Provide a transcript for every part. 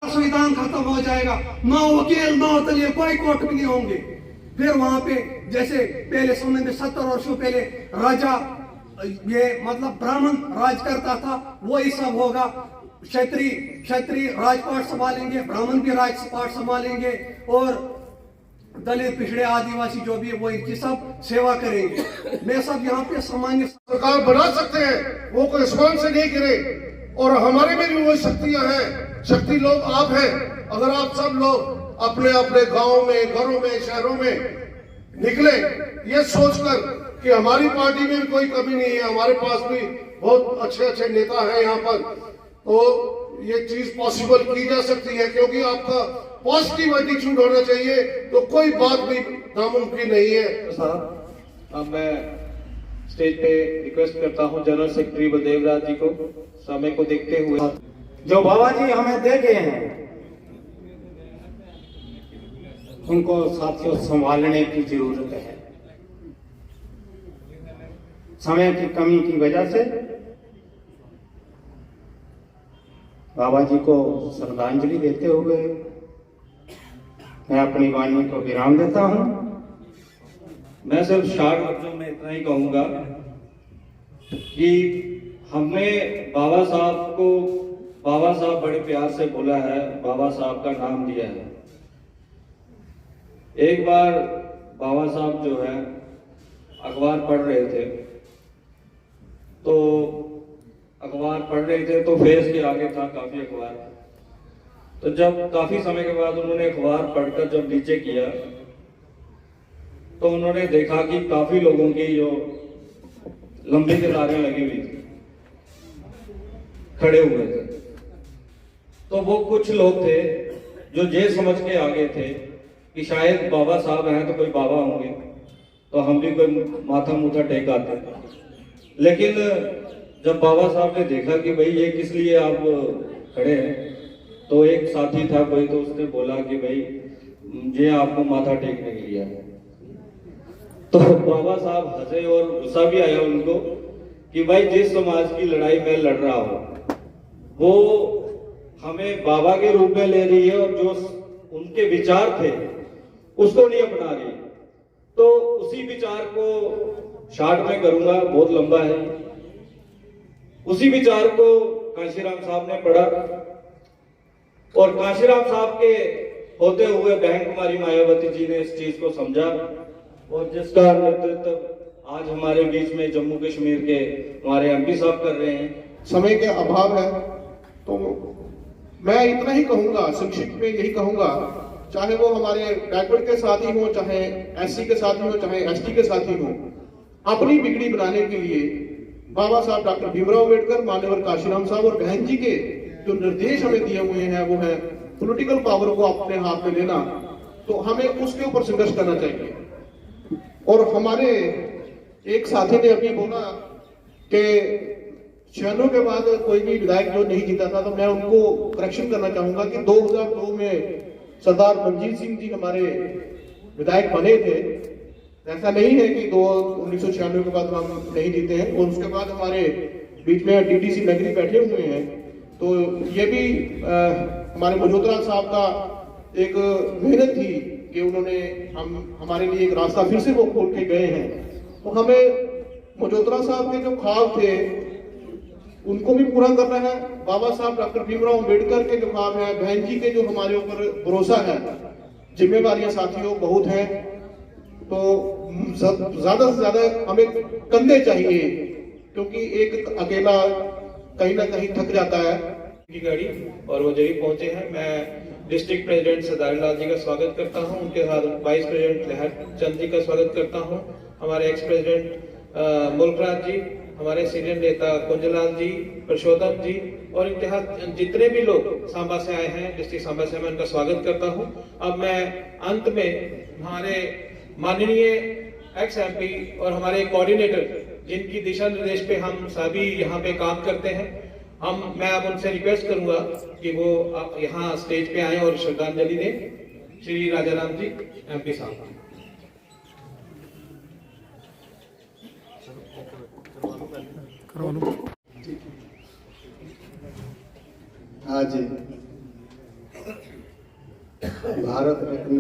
संविधान खत्म हो जाएगा, ना वकील ना दलील, कोई कोर्ट भी नहीं होंगे। फिर वहां पे जैसे पहले समय में 70 वर्षों पहले राजा ये मतलब ब्राह्मण राज करता था, वही सब होगा। क्षत्रिय राजपाट संभालेंगे, ब्राह्मण भी राजपाट संभालेंगे, और दलित पिछड़े आदिवासी जो भी है वो इनकी सब सेवा करेंगे। मैं सब यहाँ पे सामान्य सरकार बना सकते हैं, वो कोई आसमान से नहीं गिरे। और हमारे में भी वो शक्तियां हैं, शक्ति लोग आप हैं। अगर आप सब लोग अपने अपने गांव में, घरों में, शहरों में निकले ये सोचकर कि हमारी पार्टी में भी कोई कमी नहीं है, हमारे पास भी बहुत अच्छे अच्छे नेता हैं यहाँ पर, तो ये चीज पॉसिबल की जा सकती है। क्योंकि आपका पॉजिटिव एटीट्यूड होना चाहिए, तो कोई बात भी नामुमकिन नहीं है। साहब, अब मैं स्टेज पे रिक्वेस्ट करता हूं जनरल सेक्रेटरी बलदेव राज जी को, समय को देखते हुए। जो बाबा जी हमें दे गए हैं उनको साथियों संभालने की जरूरत है। समय की कमी की वजह से बाबा जी को श्रद्धांजलि देते हुए मैं अपनी वाणी को विराम देता हूं। मैं सिर्फ शार्ट लफ्जों में इतना ही कहूंगा कि हमने बाबा साहब बड़े प्यार से बोला है, बाबा साहब का नाम लिया है। एक बार बाबा साहब जो है अखबार पढ़ रहे थे, तो फेस के आगे था काफी अखबार। तो जब काफी समय के बाद उन्होंने अखबार पढ़कर जब नीचे किया तो उन्होंने देखा कि काफी लोगों की जो लंबी कतारें लगी हुई थी, खड़े हुए थे। तो वो कुछ लोग थे जो ये समझ के आगे थे कि शायद बाबा साहब हैं तो कोई बाबा होंगे, तो हम भी कोई माथा मुथा टेक आते। लेकिन जब बाबा साहब ने देखा कि भाई ये किस लिए आप खड़े हैं, तो एक साथी था कोई, तो उसने बोला कि भाई ये आपको माथा टेकने के लिए है। तो बाबा साहब हंसे और गुस्सा भी आया उनको कि भाई जिस समाज की लड़ाई मैं लड़ रहा हूं वो हमें बाबा के रूप में ले रही है और जो उनके विचार थे उसको नहीं अपना रही। तो उसी विचार को शार्ट में करूंगा, बहुत लंबा है। उसी विचार को काशीराम साहब ने पढ़ा और काशीराम साहब के होते हुए बहन कुमारी मायावती जी ने इस चीज को समझा और जिसका नेतृत्व आज हमारे बीच में जम्मू कश्मीर के हमारे एमपी साहब कर रहे हैं। समय के अभाव है तो मैं इतना ही कहूंगा, संक्षिप्त में यही कहूंगा, चाहे वो हमारे बैकवर्ड के साथी हो, चाहे एससी के साथी हो, चाहे एसटी के साथी हो, अपनी बिगड़ी बनाने के लिए बाबा साहब डॉक्टर भीमराव अम्बेडकर, मान्यवर काशीराम साहब और बहन जी के जो निर्देश हमें दिए हुए हैं वो है पॉलिटिकल पावर को अपने हाथ में लेना। तो हमें उसके ऊपर संघर्ष करना चाहिए। और हमारे एक साथी ने अभी बोला कि 96 के बाद कोई भी विधायक जो नहीं जीता था, तो मैं उनको करेक्शन करना चाहूंगा कि 2002 में सरदार मनजीत सिंह जी हमारे विधायक बने थे। ऐसा नहीं है कि 1996 के बाद हम नहीं जीते हैं। और उसके बाद हमारे बीच में डीडीसी नगरी बैठे हुए हैं, तो ये भी हमारे मल्होत्रा साहब का एक मेहनत थी कि उन्होंने हमारे लिए एक रास्ता फिर से वो खोल के गए हैं। तो हमें मल्होत्रा साहब के जो ख्वाब थे उनको भी पूरा करना है। बाबा साहब डॉक्टर भीमराव अम्बेडकर के जो ख्वाब है, बहन जी के जो हमारे ऊपर भरोसा है, जिम्मेदारियां साथियों बहुत हैं। तो ज्यादा से ज्यादा हमें कंधे चाहिए, क्योंकि एक अकेला कहीं ना कहीं थक जाता है की गाड़ी, और वो जरूर पहुंचे हैं। मैं डिस्ट्रिक्ट प्रेसिडेंट सरदार लाल जी का स्वागत करता हूं, उनके साथ वाइस प्रेसिडेंट लहर चंद जी का स्वागत करता हूं, हमारे एक्स प्रेसिडेंट मुल्कराज जी, हमारे सीनियर नेता कुंजलाल जी, परशोत्तम जी और इनके साथ जितने भी लोग सांबा से आए हैं, डिस्ट्रिक्ट सांबा से, मैं उनका स्वागत करता हूं। अब मैं अंत में हमारे माननीय एक्स एमपी और हमारे कोऑर्डिनेटर जिनकी दिशा निर्देश पे हम सभी यहाँ पे काम करते हैं, मैं अब उनसे रिक्वेस्ट करूंगा कि वो यहाँ स्टेज पे आए और श्रद्धांजलि दें। श्री राजाराम जी एमपी साहब। आज भारत रत्न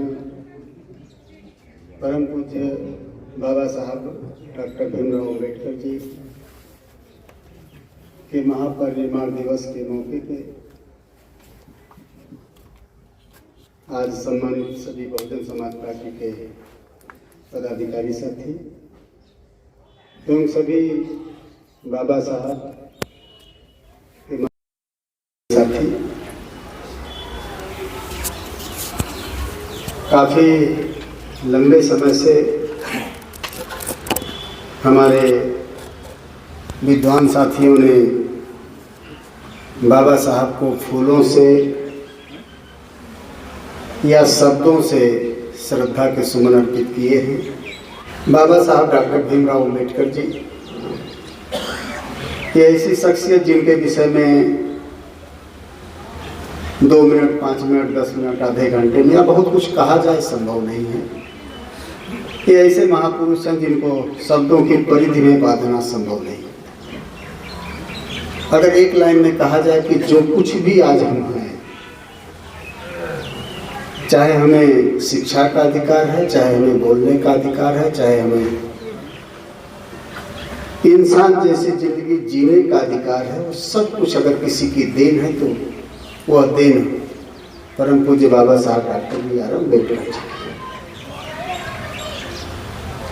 परम पूज्य बाबा साहब डॉक्टर भीमराव अम्बेडकर जी के महापरिनिर्वाण दिवस के मौके पे आज सम्मानित सभी बहुजन समाज पार्टी के पदाधिकारी साथी एवं सभी बाबा साहब के साथी, काफ़ी लंबे समय से हमारे विद्वान साथियों ने बाबा साहब को फूलों से या शब्दों से श्रद्धा के सुमन अर्पित किए हैं। बाबा साहब डॉक्टर भीमराव अम्बेडकर जी ये ऐसी शख्सियत जिनके विषय में 2 मिनट, 5 मिनट, 10 मिनट, आधे घंटे में या बहुत कुछ कहा जाए संभव नहीं है। ये ऐसे महापुरुष हैं जिनको शब्दों की परिधि में बांधना संभव नहीं है। अगर एक लाइन में कहा जाए कि जो कुछ भी आज हम हैं, चाहे हमें शिक्षा का अधिकार है, चाहे हमें बोलने का अधिकार है, चाहे हमें इंसान जैसी जिंदगी जीने का अधिकार है, वो सब कुछ अगर किसी की देन है तो वह देन परम पूज्य बाबा साहब डॉक्टर भीमराव अम्बेडकर जी।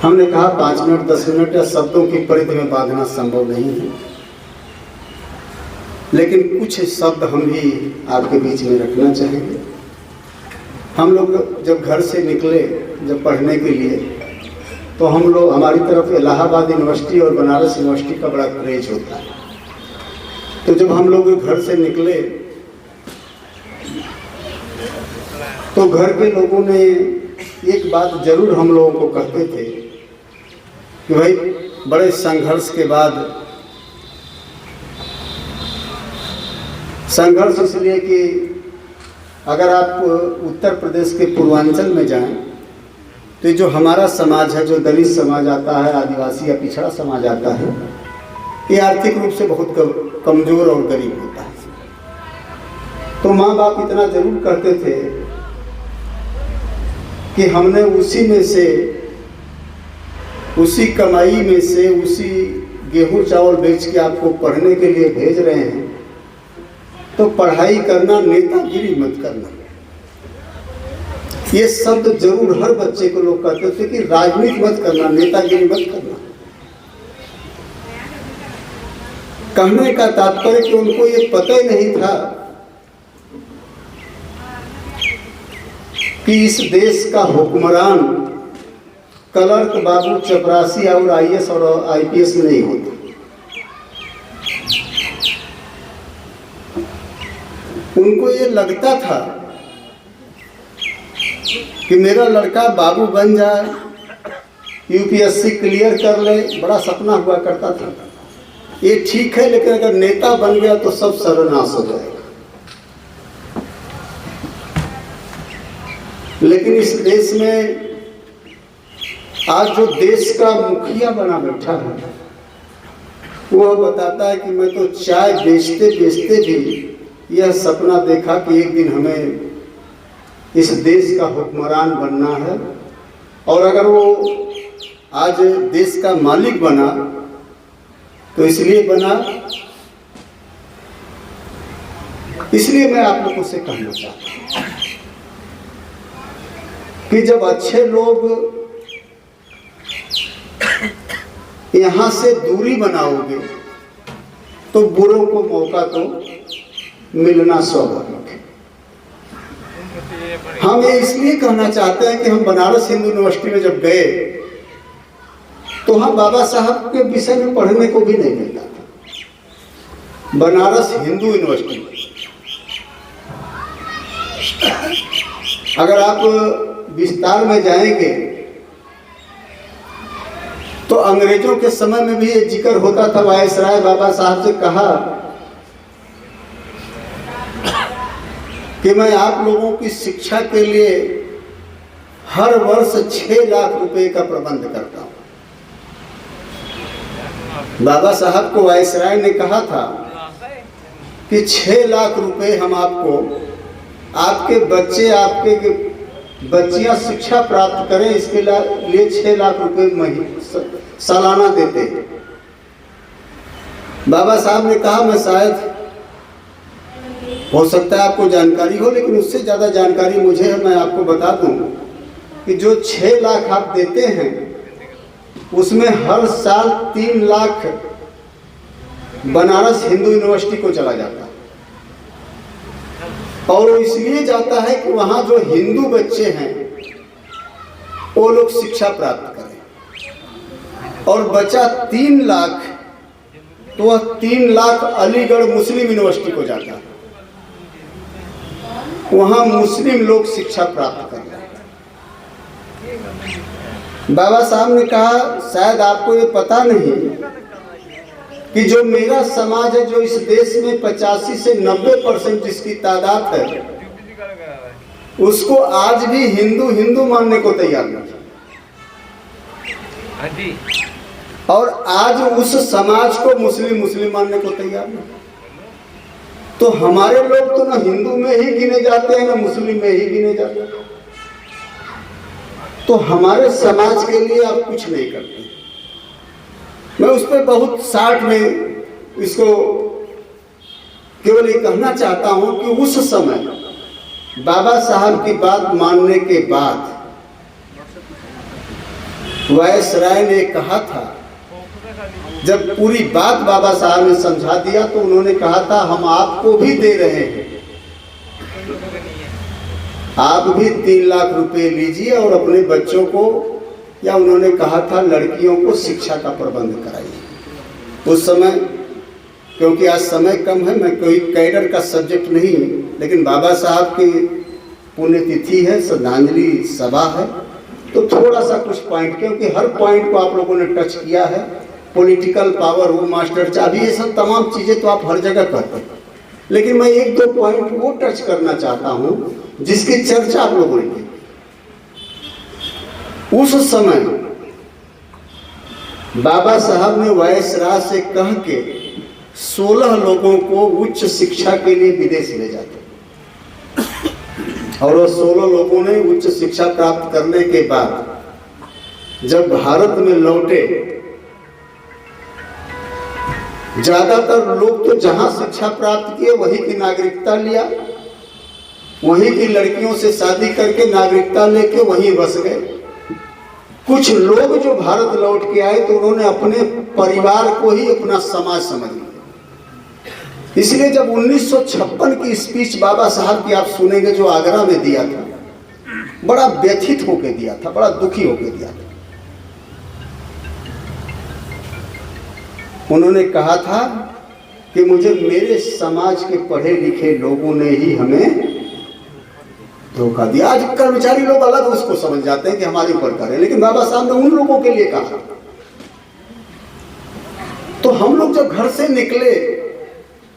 हमने कहा 5 मिनट, 10 मिनट या शब्दों की परिधि में बांधना संभव नहीं है, लेकिन कुछ शब्द हम भी आपके बीच में रखना चाहेंगे। हम लोग जब घर से निकले जब पढ़ने के लिए, तो हम लोग हमारी तरफ इलाहाबाद यूनिवर्सिटी और बनारस यूनिवर्सिटी का बड़ा क्रेज होता है। तो जब हम लोग घर से निकले तो घर के लोगों ने एक बात जरूर हम लोगों को कहते थे कि भाई बड़े संघर्ष के बाद, संघर्ष इसलिए कि अगर आप उत्तर प्रदेश के पूर्वांचल में जाएं तो जो हमारा समाज है, जो दलित समाज आता है, आदिवासी या पिछड़ा समाज आता है, ये आर्थिक रूप से बहुत कमजोर और गरीब होता है। तो माँ बाप इतना जरूर कहते थे कि हमने उसी में से, उसी कमाई में से, उसी गेहूं चावल बेच के आपको पढ़ने के लिए भेज रहे हैं, तो पढ़ाई करना, नेतागिरी मत करना। ये शब्द जरूर हर बच्चे को लोग कहते थे कि राजनीति मत करना, नेतागिरी मत करना। कहने का तात्पर्य कि उनको ये पता ही नहीं था कि इस देश का हुक्मरान क्लर्क, बाबू, चपरासी और आईएएस और आईपीएस नहीं होता। उनको ये लगता था कि मेरा लड़का बाबू बन जाए, यूपीएससी क्लियर कर ले, बड़ा सपना हुआ करता था। ये ठीक है, लेकिन अगर नेता बन गया तो सब सर्वनाश हो जाएगा। लेकिन इस देश में आज जो देश का मुखिया बना बैठा है, वह बताता है कि मैं तो चाय बेचते बेचते भी यह सपना देखा कि एक दिन हमें इस देश का हुक्मरान बनना है, और अगर वो आज देश का मालिक बना तो इसलिए बना, इसलिए मैं आप लोगों से कहना चाहता हूं कि जब अच्छे लोग यहां से दूरी बनाओगे तो बुरों को मौका तो मिलना स्वाभाविक है। हम ये इसलिए कहना चाहते हैं कि हम बनारस हिंदू यूनिवर्सिटी में जब गए तो हम बाबा साहब के विषय में पढ़ने को भी नहीं मिलता था। बनारस हिंदू यूनिवर्सिटी, अगर आप विस्तार में जाएंगे तो अंग्रेजों के समय में भी ये जिक्र होता था। वायसराय बाबा साहब से कहा कि मैं आप लोगों की शिक्षा के लिए हर वर्ष 6 लाख रुपए का प्रबंध करता हूं। बाबा साहब को वायसराय ने कहा था कि 6 लाख रुपए हम आपको आपके बच्चे, आपके बच्चियां शिक्षा प्राप्त करें, इसके लिए 6 लाख रुपए सालाना देते हैं। बाबा साहब ने कहा, मैं शायद हो सकता है आपको जानकारी हो, लेकिन उससे ज़्यादा जानकारी मुझे है। मैं आपको बता दूं कि जो 6 लाख आप देते हैं उसमें हर साल 3 लाख बनारस हिंदू यूनिवर्सिटी को चला जाता है। और वो इसलिए जाता है कि वहाँ जो हिंदू बच्चे हैं वो लोग शिक्षा प्राप्त करें। और बचा 3 लाख, तो वह 3 लाख अलीगढ़ मुस्लिम यूनिवर्सिटी को जाता है, वहाँ मुस्लिम लोग शिक्षा प्राप्त कर रहे हैं। बाबा साहब ने कहा, शायद आपको ये पता नहीं कि जो मेरा समाज है, जो इस देश में 85 से 90% जिसकी तादाद है, उसको आज भी हिंदू हिंदू मानने को तैयार नहीं। और आज उस समाज को मुस्लिम मुस्लिम मानने को तैयार नहीं। तो हमारे लोग तो ना हिंदू में ही गिने जाते हैं, ना मुस्लिम में ही गिने जाते हैं। तो हमारे समाज के लिए आप कुछ नहीं करते। मैं उस पर बहुत शार्ट में इसको केवल ये कहना चाहता हूं कि उस समय बाबा साहब की बात मानने के बाद वायसराय ने कहा था, जब पूरी बात बाबा साहब ने समझा दिया तो उन्होंने कहा था, हम आपको भी दे रहे हैं, आप भी 3 लाख रुपए लीजिए और अपने बच्चों को, या उन्होंने कहा था लड़कियों को शिक्षा का प्रबंध कराइए। उस समय, क्योंकि आज समय कम है, मैं कोई कैडर का सब्जेक्ट नहीं, लेकिन बाबा साहब की पुण्यतिथि है, श्रद्धांजलि सभा है, तो थोड़ा सा कुछ पॉइंट, क्योंकि हर पॉइंट को आप लोगों ने टच किया है। पॉलिटिकल पावर, वो मास्टर चाबी, ये सब तमाम चीज़ें तो आप हर जगह करते हैं, लेकिन मैं 1-2 पॉइंट वो टच करना चाहता हूँ जिसकी चर्चा आप लोगों ने की। उस समय बाबा साहब ने वायसराय से कह के 16 लोगों को उच्च शिक्षा के लिए विदेश भेजा था। और वो 16 लोगों ने उच्च शिक्षा प्राप्त करने के बाद जब भारत में लौटे, ज्यादातर लोग तो जहां शिक्षा प्राप्त किए वहीं की नागरिकता लिया, वहीं की लड़कियों से शादी करके नागरिकता लेके वहीं बस गए। कुछ लोग जो भारत लौट के आए तो उन्होंने अपने परिवार को ही अपना समाज समझ लिया। इसलिए जब 1956 की स्पीच बाबा साहब की आप सुनेंगे जो आगरा में दिया था, बड़ा व्यथित होकर दिया था, बड़ा दुखी होकर दिया था। उन्होंने कहा था कि मुझे मेरे समाज के पढ़े लिखे लोगों ने ही हमें धोखा दिया। आज कर्मचारी लोग अलग उसको समझ जाते हैं कि हमारे ऊपर करें, लेकिन बाबा साहब ने उन लोगों के लिए कहा। तो हम लोग जब घर से निकले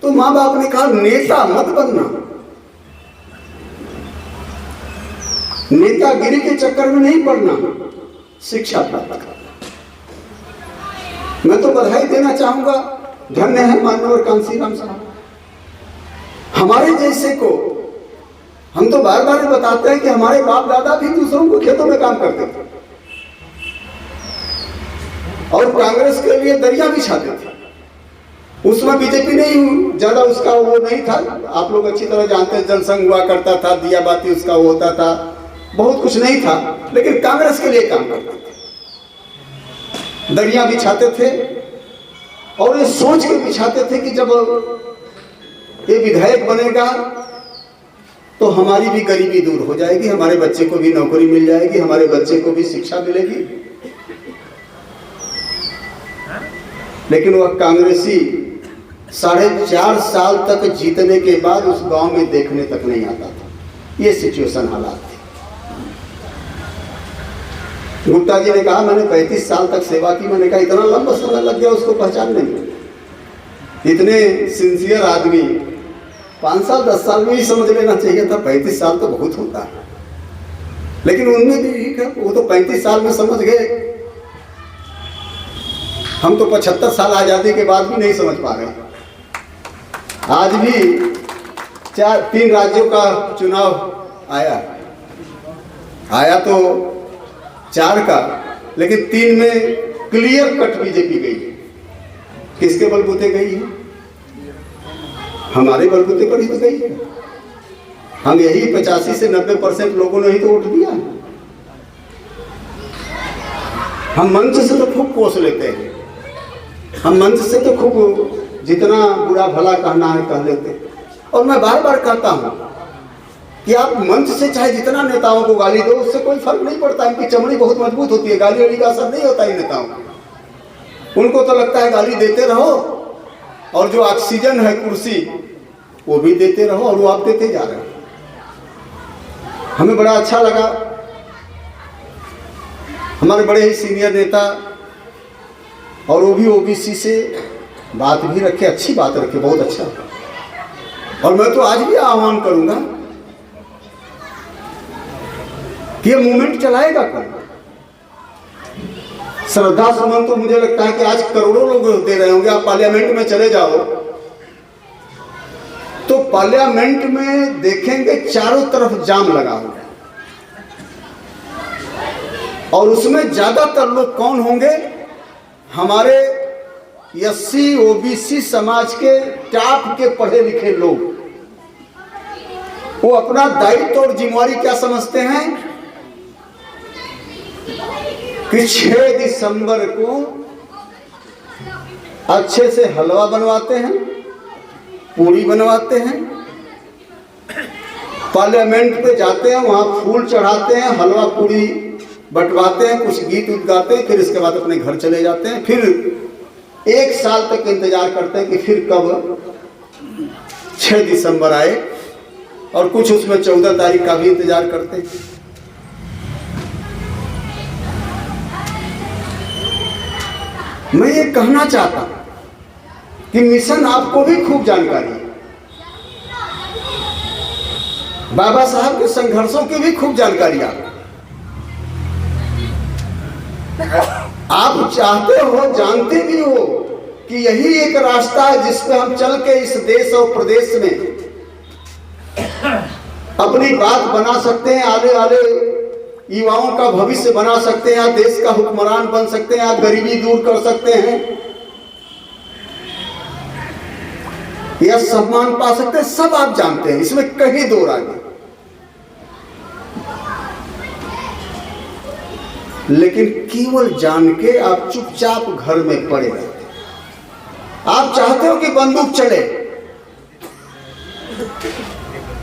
तो माँ बाप ने कहा, नेता मत बनना, नेतागिरी के चक्कर में नहीं पड़ना, शिक्षा प्राप्त करना। मैं तो बधाई देना चाहूंगा, धन्य है माननीय कांसीराम साहब। हमारे जैसे को हम तो बार बार बताते हैं कि हमारे बाप दादा भी दूसरों को खेतों में काम करते थे और कांग्रेस के लिए दरिया बिछाते थे। उसमें बीजेपी नहीं ज्यादा उसका वो नहीं था, आप लोग अच्छी तरह जानते हैं, जनसंघ हुआ करता था, दिया बाती उसका वो होता था, बहुत कुछ नहीं था, लेकिन कांग्रेस के लिए काम करते थे, दरिया बिछाते थे। और ये सोच के बिछाते थे कि जब ये विधायक बनेगा तो हमारी भी गरीबी दूर हो जाएगी, हमारे बच्चे को भी नौकरी मिल जाएगी, हमारे बच्चे को भी शिक्षा मिलेगी। लेकिन वह कांग्रेसी 4.5 साल तक जीतने के बाद उस गांव में देखने तक नहीं आता था। ये सिचुएशन हालात थी। गुप्ता जी ने कहा, मैंने 35 साल तक सेवा की। मैंने कहा, इतना लंबा समय लग गया उसको पहचानने में। इतने सिंसियर आदमी 5 साल 10 साल में ही समझ लेना चाहिए था, 35 साल तो बहुत होता है। लेकिन उनमें भी ठीक है, वो तो 35 साल में समझ गए। हम तो 75 साल आजादी के बाद भी नहीं समझ पा रहे। आज भी 3 राज्यों का चुनाव आया तो 4 का, लेकिन 3 में क्लियर कट बीजेपी गई। किसके बलबूते गई है? हमारे बलबूते पर ही तो गई है। हम यही 85 से 90% लोगों ने ही तो वोट दिया। हम मंच से तो खूब कोस लेते हैं, हम मंच से तो खूब जितना बुरा भला कहना है कह लेते हैं। और मैं बार बार कहता हूं कि आप मंच से चाहे जितना नेताओं को गाली दो, उससे कोई फर्क नहीं पड़ता। इनकी चमड़ी बहुत मजबूत होती है, गाली वाली का असर नहीं होता इन नेताओं को। उनको तो लगता है गाली देते रहो और जो ऑक्सीजन है कुर्सी वो भी देते रहो, और वो आप देते जा रहे हो। हमें बड़ा अच्छा लगा, हमारे बड़े ही सीनियर नेता और वो भी ओबीसी से बात भी रखे, अच्छी बात रखे, बहुत अच्छा। और मैं तो आज भी आह्वान करूंगा कि ये मूवमेंट चलाएगा कौन? श्रद्धा सुमन तो मुझे लगता है कि आज करोड़ों लोग दे रहे होंगे। आप पार्लियामेंट में चले जाओ तो पार्लियामेंट में देखेंगे चारों तरफ जाम लगा हुआ है, और उसमें ज्यादातर लोग कौन होंगे? हमारे एससी ओबीसी समाज के टॉप के पढ़े लिखे लोग। वो अपना दायित्व और जिम्मेवारी क्या समझते हैं कि 6 दिसंबर को अच्छे से हलवा बनवाते हैं, पूरी बनवाते हैं, पार्लियामेंट पे जाते हैं, वहां फूल चढ़ाते हैं, हलवा पूरी बंटवाते हैं, कुछ गीत उत गाते हैं, फिर इसके बाद अपने घर चले जाते हैं। फिर 1 साल तक इंतजार करते हैं कि फिर कब 6 दिसंबर आए, और कुछ उसमें 14 तारीख का भी इंतजार करते हैं। मैं ये कहना चाहता हूं कि मिशन आपको भी खूब जानकारी है, बाबा साहब के संघर्षों की भी खूब जानकारी आप चाहते हो, जानते भी हो कि यही एक रास्ता है जिस पे हम चल के इस देश और प्रदेश में अपनी बात बना सकते हैं, आने वाले युवाओं का भविष्य बना सकते हैं, देश का हुक्मरान बन सकते हैं, गरीबी दूर कर सकते हैं, या सम्मान पा सकते हैं। सब आप जानते हैं, इसमें कहीं दो राय नहीं। लेकिन केवल जान के आप चुपचाप घर में पड़े रहते। आप चाहते हो कि बंदूक चले,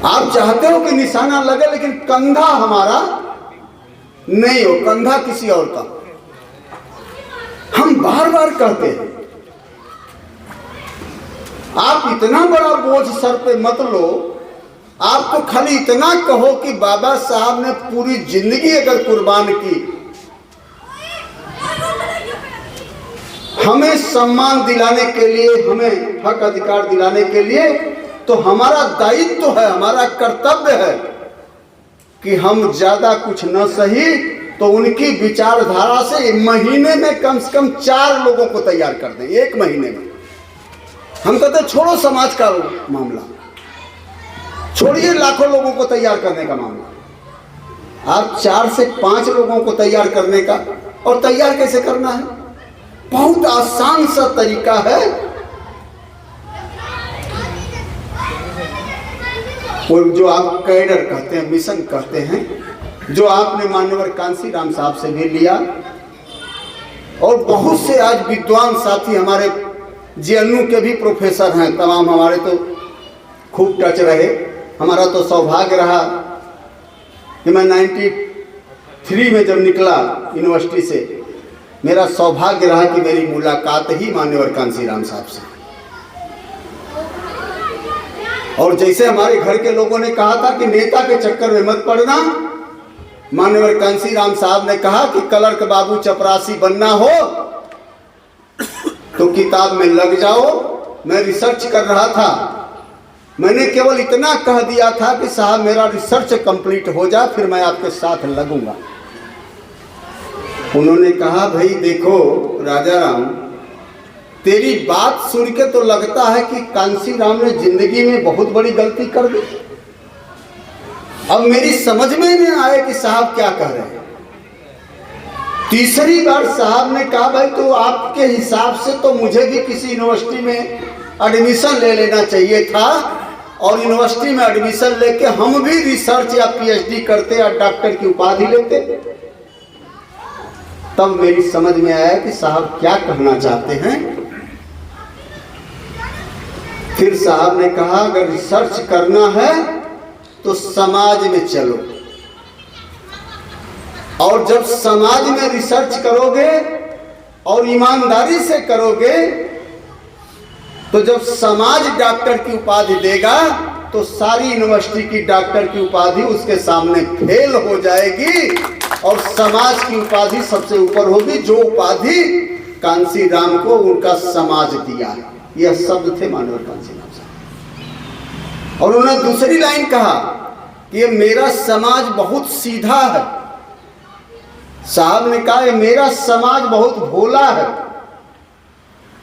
आप चाहते हो कि निशाना लगे, लेकिन कंधा हमारा नहीं हो, कंधा किसी और का। हम बार बार कहते हैं आप इतना बड़ा बोझ सर पे मत लो। आप तो खाली इतना कहो कि बाबा साहब ने पूरी जिंदगी अगर कुर्बान की, हमें सम्मान दिलाने के लिए, हमें हक अधिकार दिलाने के लिए, तो हमारा दायित्व है, हमारा कर्तव्य है कि हम ज्यादा कुछ न सही तो उनकी विचारधारा से महीने में कम से कम 4 लोगों को तैयार कर दें। 1 महीने में हम कहते छोड़ो समाज का मामला, छोड़िए लाखों लोगों को तैयार करने का मामला, आप 4 से 5 लोगों को तैयार करने का। और तैयार कैसे करना है? बहुत आसान सा तरीका है। और जो आप कैडर कहते हैं, मिशन कहते हैं, जो आपने मान्यवर कांसी राम साहब से भी लिया, और बहुत से आज विद्वान साथी हमारे जेएनयू के भी प्रोफेसर हैं, तमाम हमारे तो खूब टच रहे। हमारा तो सौभाग्य रहा कि मैं 93 में जब निकला यूनिवर्सिटी से, मेरा सौभाग्य रहा कि मेरी मुलाकात ही मान्यवर कांसी राम साहब से। और जैसे हमारे घर के लोगों ने कहा था कि नेता के चक्कर में मत पड़ना, मान्यवर कांसी राम साहब ने कहा कि क्लर्क बाबू चपरासी बनना हो तो किताब में लग जाओ। मैं रिसर्च कर रहा था, मैंने केवल इतना कह दिया था कि साहब मेरा रिसर्च कंप्लीट हो जाए फिर मैं आपके साथ लगूंगा। उन्होंने कहा भाई देखो राजा राम, तेरी बात सुन के तो लगता है कि कांसीराम ने जिंदगी में बहुत बड़ी गलती कर दी। अब मेरी समझ में नहीं आया कि साहब क्या कह रहे हैं। तीसरी बार साहब ने कहा भाई तो आपके हिसाब से तो मुझे भी किसी यूनिवर्सिटी में एडमिशन ले लेना चाहिए था और यूनिवर्सिटी में एडमिशन लेके हम भी रिसर्च या पीएचडी करते या डॉक्टर की उपाधि लेते। तब मेरी समझ में आया कि साहब क्या कहना चाहते हैं। फिर साहब ने कहा अगर रिसर्च करना है तो समाज में चलो, और जब समाज में रिसर्च करोगे और ईमानदारी से करोगे तो जब समाज डॉक्टर की उपाधि देगा तो सारी यूनिवर्सिटी की डॉक्टर की उपाधि उसके सामने फेल हो जाएगी और समाज की उपाधि सबसे ऊपर होगी, जो उपाधि कांसीराम को उनका समाज दिया। यह शब्द थे माननीय कांसीराम साहब। और उन्होंने दूसरी लाइन कहा कि ये मेरा समाज बहुत सीधा है। साहब ने कहा ये मेरा समाज बहुत भोला है,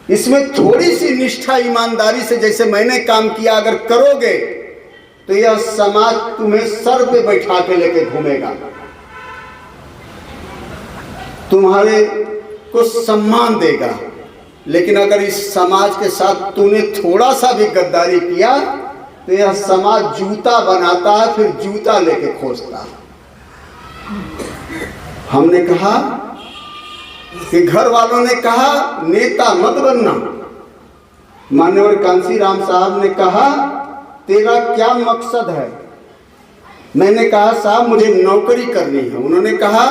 इसमें थोड़ी सी निष्ठा ईमानदारी से जैसे मैंने काम किया अगर करोगे तो यह समाज तुम्हें सर पे बैठा के लेके घूमेगा, तुम्हारे को सम्मान देगा। लेकिन अगर इस समाज के साथ तूने थोड़ा सा भी गद्दारी किया तो यह समाज जूता बनाता है, फिर जूता लेके खोजता है। हमने कहा कि घर वालों ने कहा नेता मत बनना। माननीय कांसीराम साहब ने कहा तेरा क्या मकसद है। मैंने कहा साहब मुझे नौकरी करनी है। उन्होंने कहा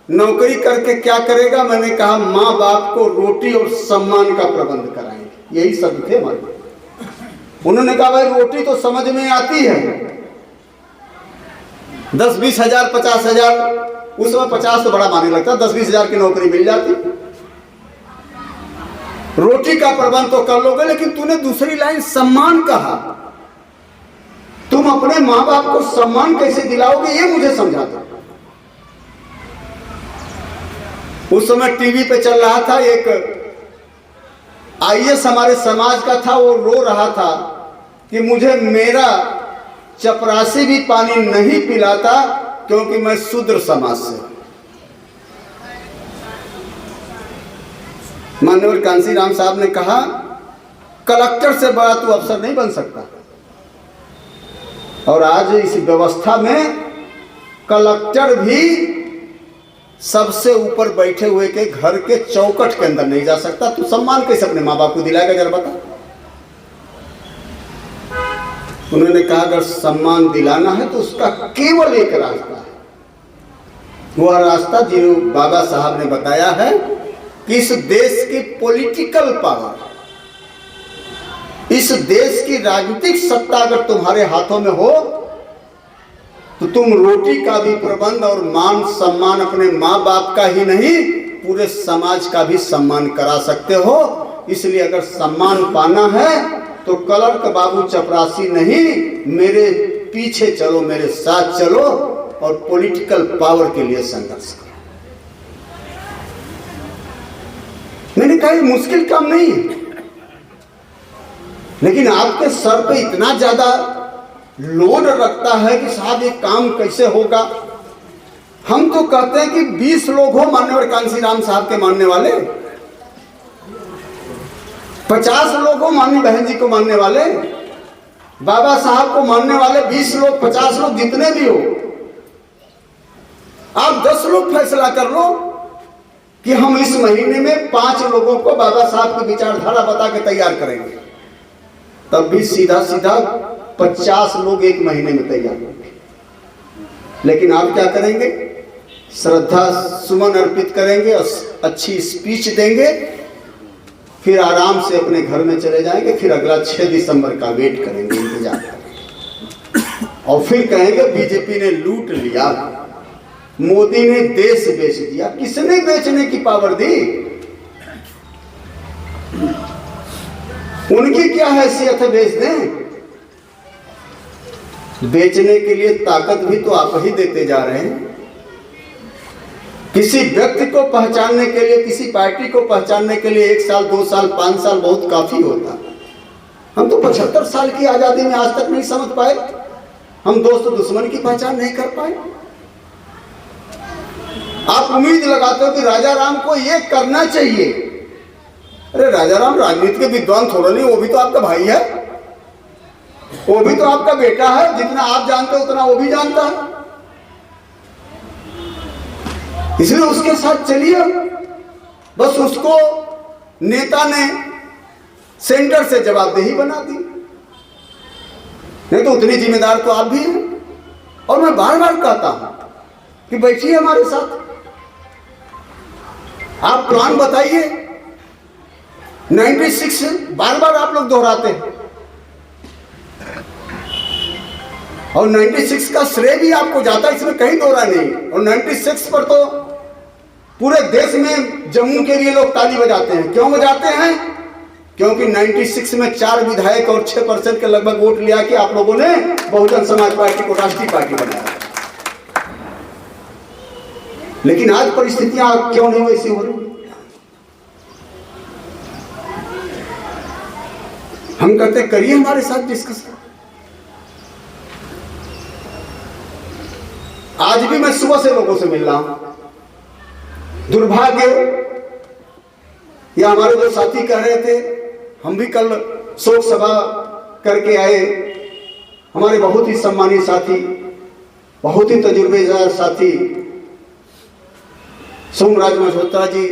नौकरी करके क्या करेगा। मैंने कहा माँ बाप को रोटी और सम्मान का प्रबंध कराएंगे। यही सब थे हमारे। उन्होंने कहा भाई रोटी तो समझ में आती है, 10-20 हजार 50 हजार, उस समय 50 तो बड़ा माने लगता, 10-20 हजार की नौकरी मिल जाती, रोटी का प्रबंध तो कर लोगे। लेकिन तूने दूसरी लाइन सम्मान कहा, तुम अपने माँ बाप को सम्मान कैसे दिलाओगे ये मुझे समझा दो। उस समय टीवी पे चल रहा था एक आईएएस हमारे समाज का था, वो रो रहा था कि मुझे मेरा चपरासी भी पानी नहीं पिलाता क्योंकि मैं शूद्र समाज से। माननीय कांसीराम साहब ने कहा कलेक्टर से बड़ा तू अफसर नहीं बन सकता। और आज इस व्यवस्था में कलेक्टर भी सबसे ऊपर बैठे हुए के घर के चौखट के अंदर नहीं जा सकता। तू सम्मान कैसे अपने माँ बाप को दिलाएगा जरा बता। उन्होंने कहा अगर सम्मान दिलाना है तो उसका केवल एक रास्ता है, वह रास्ता जो बाबा साहब ने बताया है कि इस देश की पॉलिटिकल पावर, इस देश की राजनीतिक सत्ता अगर तुम्हारे हाथों में हो तो तुम रोटी का भी प्रबंध और मान सम्मान अपने माँ बाप का ही नहीं पूरे समाज का भी सम्मान करा सकते हो। इसलिए अगर सम्मान पाना है तो क्लर्क बाबू चपरासी नहीं, मेरे पीछे चलो, मेरे साथ चलो और पॉलिटिकल पावर के लिए संघर्ष करो। मैंने कहा ये मुश्किल काम नहीं है, लेकिन आपके सर पे इतना ज्यादा लोड रखता है कि साहब ये काम कैसे होगा। हम तो कहते हैं कि 20 लोग हो माननीय कांसीराम साहब के मानने वाले, 50 लोग हो माननीय बहन जी को मानने वाले, बाबा साहब को मानने वाले 20 लोग 50 लोग जितने भी हो, आप 10 लोग फैसला कर लो कि हम इस महीने में 5 लोगों को बाबा साहब की विचारधारा बता के तैयार करेंगे, तब भी सीधा सीधा 50 लोग एक महीने में तैयार होंगे। लेकिन आप क्या करेंगे, श्रद्धा सुमन अर्पित करेंगे, अच्छी स्पीच देंगे, फिर आराम से अपने घर में चले जाएंगे, फिर अगला 6 दिसंबर का वेट करेंगे, इंतजार करेंगे और फिर कहेंगे बीजेपी ने लूट लिया, मोदी ने देश बेच दिया। किसने बेचने की पावर दी? उनकी क्या हैसियत है बेच दें? बेचने के लिए ताकत भी तो आप ही देते जा रहे हैं। किसी व्यक्ति को पहचानने के लिए, किसी पार्टी को पहचानने के लिए 1 साल, 2 साल, 5 साल बहुत काफी होता। हम तो 75 साल की आजादी में आज तक नहीं समझ पाए, हम दोस्त दुश्मन की पहचान नहीं कर पाए। आप उम्मीद लगाते हो कि राजा राम को ये करना चाहिए। अरे राजा राम राजनीति के विद्वान थोड़ा नहीं, वो भी तो आपका भाई है, वो भी तो आपका बेटा है। जितना आप जानते हो उतना वो भी जानता है, इसलिए उसके साथ चलिए। बस उसको नेता ने सेंटर से जवाबदेही बना दी, नहीं तो उतनी जिम्मेदार तो आप भी हैं। और मैं बार बार कहता हूं कि बैठिए हमारे साथ, आप प्लान बताइए। 96 बार बार आप लोग दोहराते हैं, और 96 का श्रेय भी आपको जाता है, इसमें कहीं दोहरा नहीं। और 96 पर तो पूरे देश में जम्मू के लिए लोग ताली बजाते हैं। क्यों बजाते हैं? क्योंकि 96 में 4 विधायक और 6% के लगभग वोट लिया कि आप लोगों ने बहुजन समाज पार्टी को राष्ट्रीय पार्टी बनाया। लेकिन आज परिस्थितियां क्यों नहीं वैसी हो रही? हम कहते करिए हमारे साथ डिस्कस। आज भी मैं सुबह से लोगों से मिल रहा हूं। दुर्भाग्य, या हमारे जो साथी कह रहे थे, हम भी कल शोक सभा करके आए। हमारे बहुत ही सम्मानित साथी, बहुत ही तजुर्बेदार साथी सोमराज मल्होत्रा जी,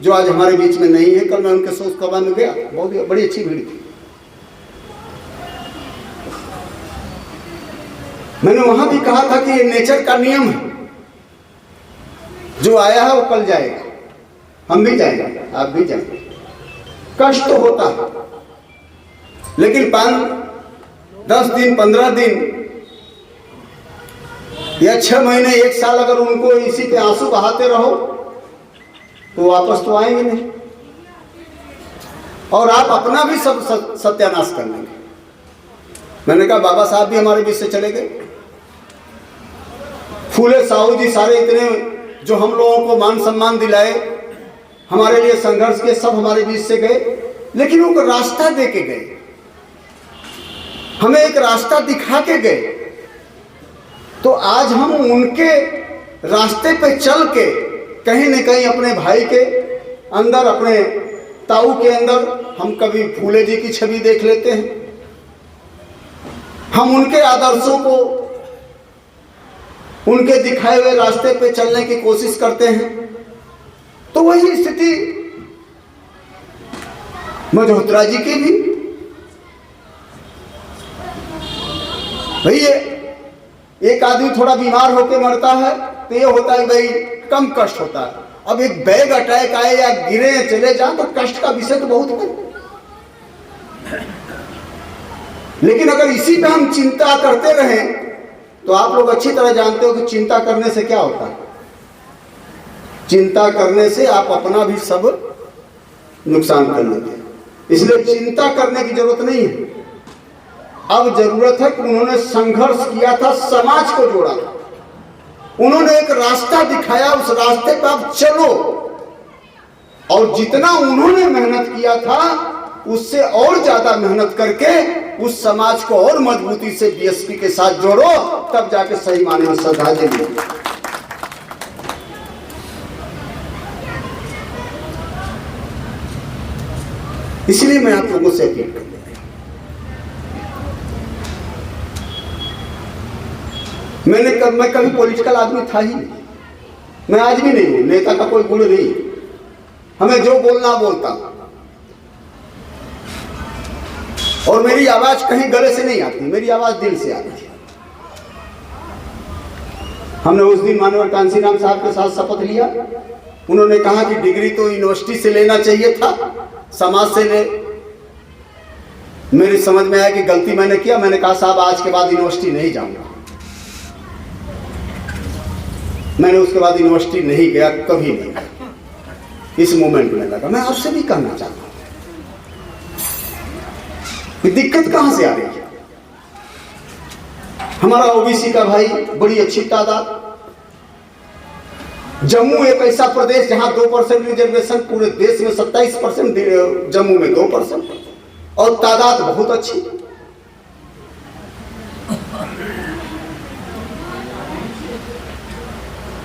जो आज हमारे बीच में नहीं है, कल मैं उनके शोक सभा में गया, बहुत बड़ी अच्छी भीड़ थी। मैंने वहां भी कहा था कि ये नेचर का नियम है, जो आया है वो कल जाएगा। हम भी जाएंगे, आप भी जाएंगे, कष्ट तो होता है, लेकिन 5, 10 दिन, 15 दिन या 6 महीने, 1 साल अगर उनको इसी पे आंसू बहाते रहो तो वापस तो आएंगे नहीं, और आप अपना भी सब सत्यानाश कर लेंगे। मैंने कहा बाबा साहब भी हमारे बीच से चले गए, फूले साहू जी सारे इतने जो हम लोगों को मान सम्मान दिलाए, हमारे लिए संघर्ष के, सब हमारे बीच से गए। लेकिन वो रास्ता दे के गए, हमें एक रास्ता दिखा के गए। तो आज हम उनके रास्ते पे चल के कहीं न कहीं अपने भाई के अंदर, अपने ताऊ के अंदर हम कभी फूले जी की छवि देख लेते हैं, हम उनके आदर्शों को, उनके दिखाए हुए रास्ते पे चलने की कोशिश करते हैं। तो वही स्थिति मल्होत्रा जी की भी। भैया एक आदमी थोड़ा बीमार होकर मरता है तो ये होता है भाई कम कष्ट होता है। अब एक बैग अटैक आए या गिरे चले जाए तो कष्ट का विषय तो बहुत है। लेकिन अगर इसी पे हम चिंता करते रहें तो आप लोग अच्छी तरह जानते हो कि चिंता करने से क्या होता है। चिंता करने से आप अपना भी सब नुकसान कर लेते हैं। इसलिए चिंता करने की जरूरत नहीं है। अब जरूरत है कि उन्होंने संघर्ष किया था, समाज को जोड़ा था, उन्होंने एक रास्ता दिखाया, उस रास्ते पर आप चलो। और जितना उन्होंने मेहनत किया था उससे और ज्यादा मेहनत करके उस समाज को और मजबूती से बीएसपी के साथ जोड़ो, तब जाके सही माने में श्रद्धांजलि मिलेगी। इसलिए मैं आप लोगों से अपील करता हूं, मैं कभी पॉलिटिकल आदमी था ही नहीं, मैं आज भी नहीं हूं, नेता का कोई गुण नहीं। हमें जो बोलना बोलता, और मेरी आवाज कहीं गले से नहीं आती, मेरी आवाज दिल से आती है। हमने उस दिन मानवर कांसीराम साहब के साथ शपथ लिया, उन्होंने कहा कि डिग्री तो यूनिवर्सिटी से लेना चाहिए था, समाज से ले। मेरी समझ में आया कि गलती मैंने किया। मैंने कहा साहब आज के बाद यूनिवर्सिटी नहीं जाऊंगा। मैंने उसके बाद यूनिवर्सिटी नहीं गया, कभी नहीं। इस मोमेंट में लगा मैं आपसे भी कहना चाहता हूं कि दिक्कत कहां से आ रही है। हमारा ओबीसी का भाई बड़ी अच्छी तादाद, जम्मू एक ऐसा प्रदेश जहां 2% रिजर्वेशन, पूरे देश में 27%, जम्मू में 2%, और तादाद बहुत अच्छी।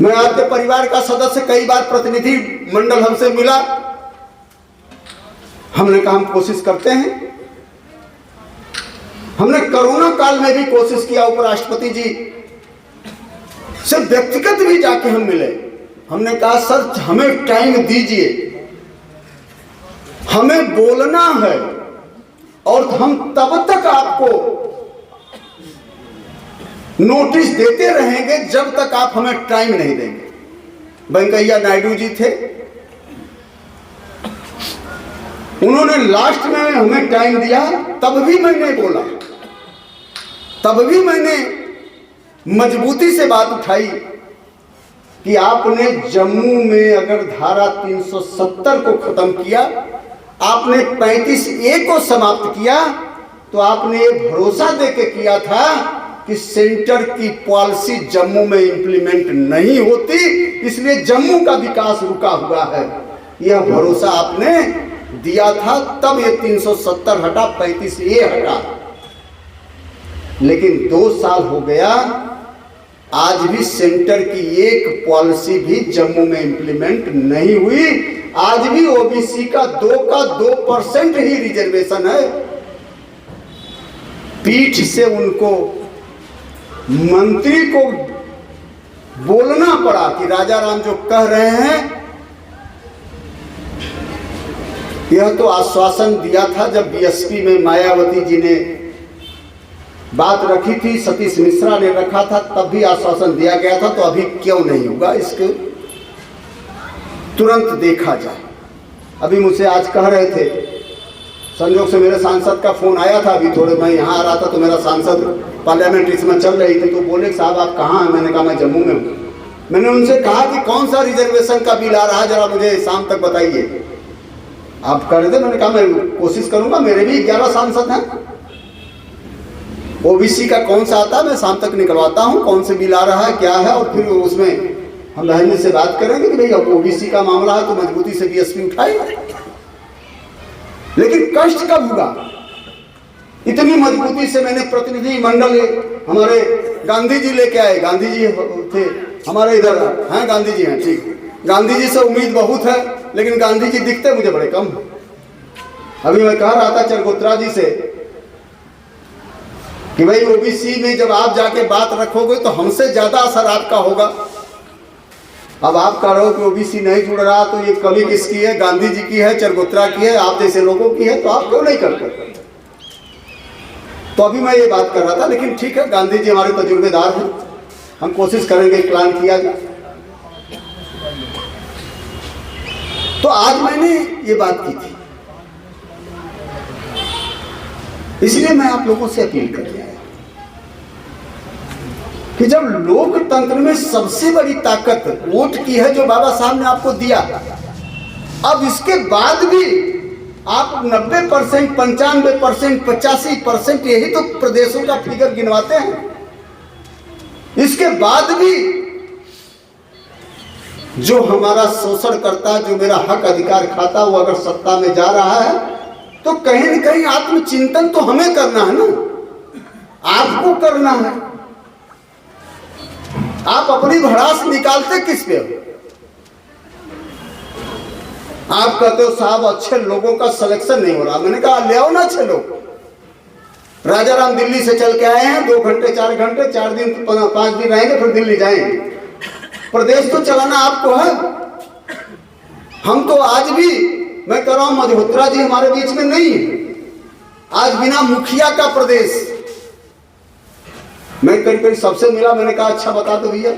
मैं आपके परिवार का सदस्य, कई बार प्रतिनिधि मंडल हमसे मिला, हमने कहा हम कोशिश करते हैं। हमने कोरोना काल में भी कोशिश किया, उपराष्ट्रपति जी से व्यक्तिगत भी जाके हम मिले। हमने कहा सर हमें टाइम दीजिए, हमें बोलना है, और हम तब तक आपको नोटिस देते रहेंगे जब तक आप हमें टाइम नहीं देंगे। वेंकैया नायडू जी थे, उन्होंने लास्ट में हमें टाइम दिया, तब भी मैंने बोला, तब भी मैंने मजबूती से बात उठाई कि आपने जम्मू में अगर धारा 370 को खत्म किया, आपने 35A को समाप्त किया, तो आपने ये भरोसा देके किया था कि सेंटर की पॉलिसी जम्मू में इंप्लीमेंट नहीं होती, इसलिए जम्मू का विकास रुका हुआ है। यह भरोसा आपने दिया था, तब ये 370 हटा, 35A हटा। लेकिन 2 साल हो गया, आज भी सेंटर की एक पॉलिसी भी जम्मू में इंप्लीमेंट नहीं हुई। आज भी ओबीसी का 2% ही रिजर्वेशन है। पीठ से उनको मंत्री को बोलना पड़ा कि राजा राम जो कह रहे हैं, यह तो आश्वासन दिया था जब बीएसपी में मायावती जी ने बात रखी थी, सतीश मिश्रा ने रखा था, तब भी आश्वासन दिया गया था, तो अभी क्यों नहीं होगा, इसको तुरंत देखा जाए। अभी मुझसे आज कह रहे थे, संयोग से मेरे सांसद का फोन आया था, अभी थोड़े मैं यहाँ आ रहा था तो मेरा सांसद पार्लियामेंट इसमें चल रही थी, तो बोले साहब आप कहाँ हैं? मैंने कहा मैं जम्मू में हूँ। मैंने उनसे कहा कि कौन सा रिजर्वेशन का बिल आ रहा है, जरा मुझे शाम तक बताइए। आप कर दे, मैंने कहा मैं कोशिश करूंगा, मेरे भी 11 सांसद हैं। ओबीसी का कौन सा आता है मैं शाम तक निकलवाता हूं, कौन से बिल आ रहा है क्या है, और फिर उसमें हम बहन से बात करेंगे कि भाई अब ओबीसी का मामला है तो मजबूती से बीएसपी उठाए। लेकिन कष्ट कब हुआ? इतनी मजबूती से मैंने प्रतिनिधि मंडल हमारे गांधी जी लेके आए, गांधी जी थे हमारे इधर हैं, गांधी जी हैं, ठीक, गांधी जी से उम्मीद बहुत है, लेकिन गांधी जी दिखते मुझे बड़े कम। अभी मैं कह रहा था चरगोत्रा जी से कि भाई ओबीसी में जब आप जाके बात रखोगे तो हमसे ज्यादा असर आपका होगा। अब आप कह रहे हो कि ओबीसी नहीं जुड़ रहा, तो ये कमी किसकी है? गांधी जी की है, चरगोत्रा की है, आप जैसे लोगों की है, तो आप क्यों नहीं करते? तो अभी मैं ये बात कर रहा था, लेकिन ठीक है, गांधी जी हमारे तजुर्बेदार हैं, हम कोशिश करेंगे प्लान किया जाए। तो आज मैंने ये बात की थी, इसलिए मैं आप लोगों से अपील करने आया कि जब लोकतंत्र में सबसे बड़ी ताकत वोट की है, जो बाबा साहब ने आपको दिया, अब इसके बाद भी आप 90%, 95%, 85% यही तो प्रदेशों का फिगर गिनवाते हैं। इसके बाद भी जो हमारा शोषण करता, जो मेरा हक अधिकार खाता, वो अगर सत्ता में जा रहा है, तो कहीं न कहीं आत्मचिंतन तो हमें करना है ना, आपको करना है। आप अपनी भड़ास निकालते किस पे हो? आप कहते हो साहब अच्छे लोगों का सिलेक्शन नहीं हो रहा। मैंने कहा ले आओ ना अच्छे लोग। राजा राम दिल्ली से चल के आए हैं, 2 घंटे 4 घंटे, 4 दिन 5 दिन रहेंगे, फिर दिल्ली जाएंगे। प्रदेश तो चलाना आपको है। हम तो आज भी, मैं कह रहा हूं, मल्होत्रा जी हमारे बीच में नहीं है। आज बिना मुखिया का प्रदेश। मैं कहीं सबसे मिला, मैंने कहा अच्छा बता दो भैया,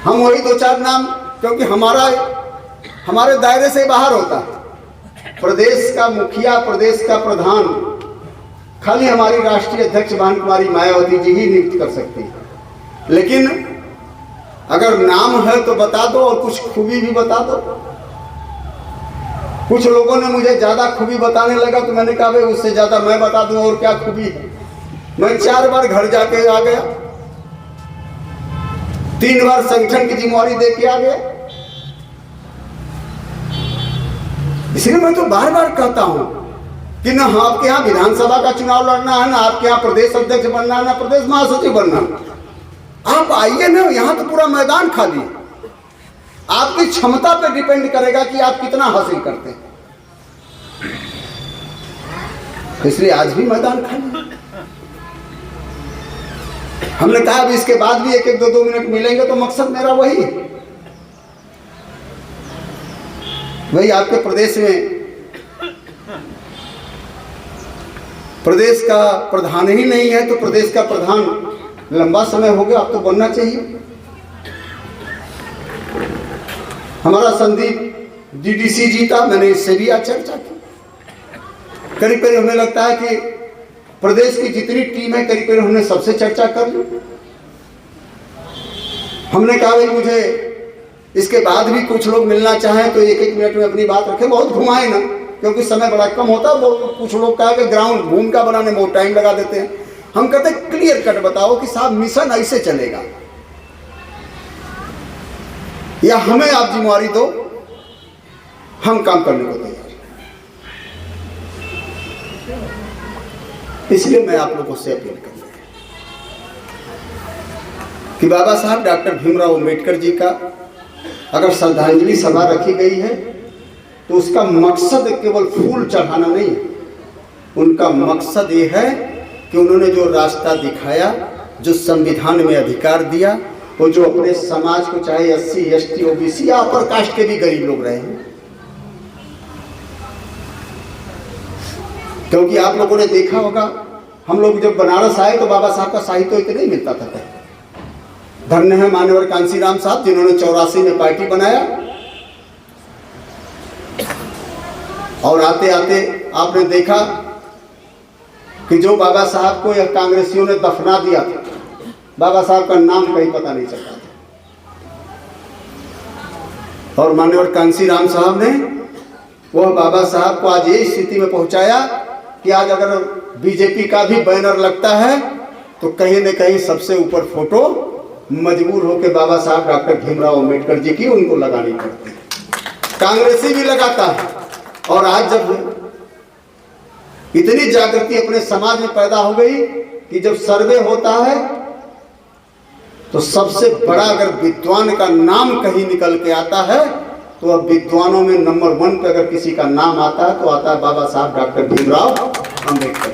हम वही 2-4 नाम, क्योंकि हमारे दायरे से बाहर होता है। प्रदेश का मुखिया, प्रदेश का प्रधान खाली हमारी राष्ट्रीय अध्यक्ष बहन कुमारी मायावती जी ही नियुक्त कर सकती है। लेकिन अगर नाम है तो बता दो, और कुछ खूबी भी बता दो। कुछ लोगों ने मुझे ज्यादा खूबी बताने लगा, तो मैंने कहा भाई उससे ज्यादा मैं बता दूं और क्या खूबी है। मैं 4 बार घर जाके आ गया, 3 बार संगठन की जिम्मेवारी दे के आ गया। इसलिए मैं तो बार बार कहता हूं कि ना आपके यहाँ विधानसभा का चुनाव लड़ना है, ना आपके यहाँ प्रदेश अध्यक्ष बनना है, ना प्रदेश महासचिव बनना। आप आइए ना, यहाँ तो पूरा मैदान खाली है। आपकी क्षमता पे डिपेंड करेगा कि आप कितना हासिल करते हैं। इसलिए आज भी मैदान खाली है। हमने कहा अब इसके बाद भी 1-1, 2-2 मिनट मिलेंगे, तो मकसद मेरा वही है। वही आपके प्रदेश में प्रदेश का प्रधान ही नहीं है, तो प्रदेश का प्रधान लंबा समय हो गया, अब तो बनना चाहिए। हमारा संदीप डीडीसी जीता, मैंने इससे भी आज चर्चा की। करीब करीब हमें लगता है कि प्रदेश की जितनी टीम है करीब करीब हमने सबसे चर्चा कर ली। हमने कहा भाई मुझे इसके बाद भी कुछ लोग मिलना चाहें तो 1-1 मिनट में अपनी बात रखें, बहुत घुमाए ना, क्योंकि समय बड़ा कम होता है। कुछ लोग कहा कि ग्राउंड भूमिका बनाने में बहुत टाइम लगा देते हैं। हम कहते हैं क्लियर कट बताओ कि साहब मिशन ऐसे चलेगा, या हमें आप जिम्मेवारी दो, हम काम करने को तैयार। इसलिए मैं आप लोगों से अपील कर रहा हूं कि बाबा साहब डॉक्टर भीमराव अंबेडकर जी का अगर श्रद्धांजलि सभा रखी गई है तो उसका मकसद केवल फूल चढ़ाना नहीं है। उनका मकसद ये है कि उन्होंने जो रास्ता दिखाया, जो संविधान में अधिकार दिया, वो जो अपने समाज को चाहे SC, ST, OBC या अपर कास्ट के भी गरीब लोग रहे हैं। क्योंकि आप लोगों ने देखा होगा, हम लोग जब बनारस आए तो बाबा साहब का साहित्य इतना ही मिलता था। धन्य है मान्यवर कांसीराम साहब जिन्होंने 84 में पार्टी बनाया, और आते आते आपने देखा कि जो बाबा साहब को यह कांग्रेसियों ने दफना दिया था, बाबा साहब का नाम कहीं पता नहीं चलता था। और मान्यवर कांसीराम साहब ने वह बाबा साहब को आज ये स्थिति में पहुंचाया कि आज अगर बीजेपी का भी बैनर लगता है तो कहीं न कहीं सबसे ऊपर फोटो मजबूर होकर बाबा साहब डॉक्टर भीमराव अंबेडकर जी की उनको लगानी पड़ती है। कांग्रेसी भी लगाता है। और आज जब इतनी जागृति अपने समाज में पैदा हो गई कि जब सर्वे होता है तो सबसे बड़ा अगर विद्वान का नाम कहीं निकल के आता है तो अब विद्वानों में नंबर 1 पे अगर किसी का नाम आता है तो आता है बाबा साहब डॉक्टर भीमराव अंबेडकर।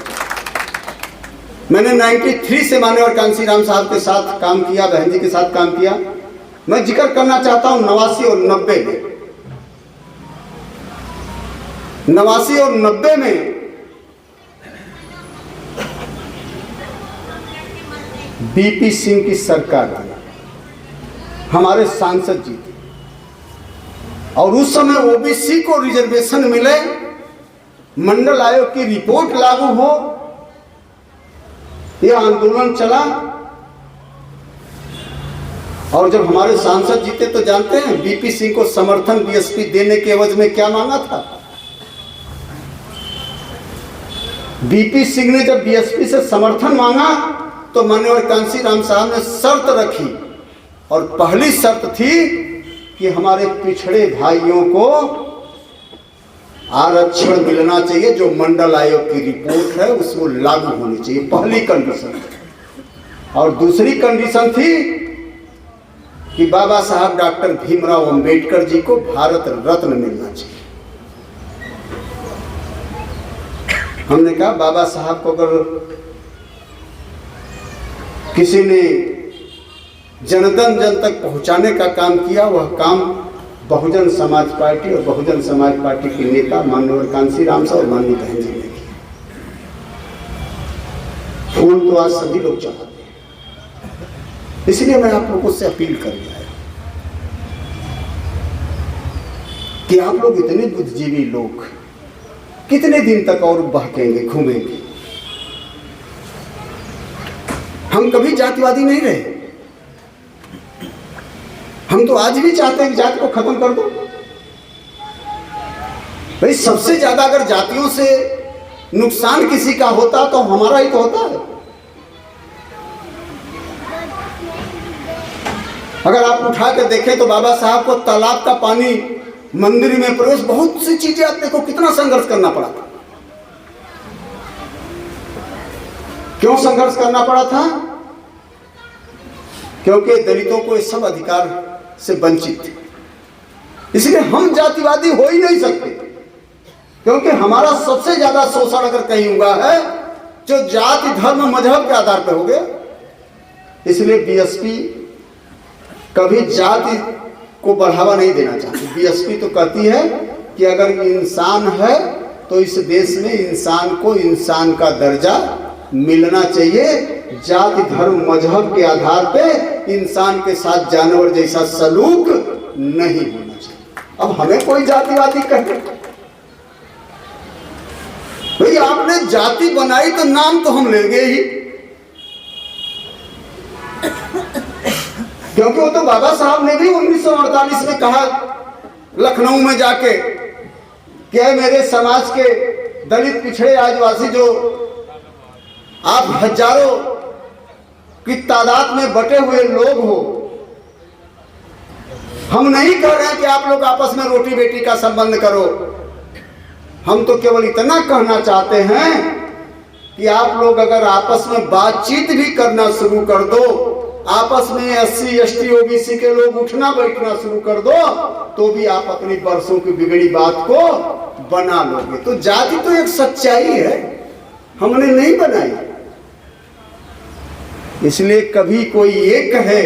मैंने 93 से मान्यवर कांसीराम साहब के साथ काम किया, बहन जी के साथ काम किया। मैं जिक्र करना चाहता हूं 89 और 90 में। 89 और 90 में बीपी सिंह की सरकार थी, हमारे सांसद जी थे, और उस समय ओबीसी को रिजर्वेशन मिले, मंडल आयोग की रिपोर्ट लागू हो, यह आंदोलन चला। और जब हमारे सांसद जीते तो जानते हैं बीपी सिंह को समर्थन बीएसपी देने के एवज में क्या मांगा था। बीपी सिंह ने जब बीएसपी से समर्थन मांगा तो मान्यवर कांसीराम साहब ने शर्त रखी, और पहली शर्त थी कि हमारे पिछड़े भाइयों को आरक्षण मिलना चाहिए, जो मंडल आयोग की रिपोर्ट है उसको लागू होनी चाहिए, पहली कंडीशन। और दूसरी कंडीशन थी कि बाबा साहब डॉक्टर भीमराव अंबेडकर जी को भारत रत्न मिलना चाहिए। हमने कहा बाबा साहब को अगर किसी ने जनतन जन तक पहुंचाने का काम किया, वह काम बहुजन समाज पार्टी और बहुजन समाज पार्टी के नेता माननीय कांसीराम साहब और माननीय बहन जी ने किया। फूल तो आज सभी लोग चाहते हैं, इसलिए मैं आप लोगों से अपील करने आया कि आप लोग इतने बुद्धिजीवी लोग कितने दिन तक और बहकेंगे, घूमेंगे। हम कभी जातिवादी नहीं रहे। हम तो आज भी चाहते हैं कि जाति को खत्म कर दो। भाई सबसे ज्यादा अगर जातियों से नुकसान किसी का होता तो हमारा ही तो होता है। अगर आप उठा के देखें तो बाबा साहब को तालाब का पानी, मंदिर में प्रवेश, बहुत सी चीजें आप देखो कितना संघर्ष करना पड़ा था। क्यों संघर्ष करना पड़ा था? क्योंकि दलितों को इस सब अधिकार से वंचित थे। इसलिए हम जातिवादी हो ही नहीं सकते, क्योंकि हमारा सबसे ज्यादा शोषण अगर कहीं हुआ है जो जाति धर्म मजहब के आधार पर हो गया। इसलिए बीएसपी कभी जाति को बढ़ावा नहीं देना चाहती। बीएसपी तो कहती है कि अगर इंसान है तो इस देश में इंसान को इंसान का दर्जा मिलना चाहिए। जाति धर्म मजहब के आधार पे इंसान के साथ जानवर जैसा सलूक नहीं होना चाहिए। अब हमें कोई जातिवादी कहे, भाई आपने जाति बनाई तो नाम तो हम लेंगे ही, क्योंकि वो तो बाबा साहब ने भी 1948 में कहा लखनऊ में जाके कि मेरे समाज के दलित पिछड़े आदिवासी जो आप हजारों की तादाद में बटे हुए लोग हो, हम नहीं कह रहे हैं कि आप लोग आपस में रोटी बेटी का संबंध करो। हम तो केवल इतना कहना चाहते हैं कि आप लोग अगर आपस में बातचीत भी करना शुरू कर दो, आपस में SC ST OBC के लोग उठना बैठना शुरू कर दो, तो भी आप अपनी बरसों की बिगड़ी बात को बना लोगे। तो जाति तो एक सच्चाई है, हमने नहीं बनाई। इसलिए कभी कोई ये कहे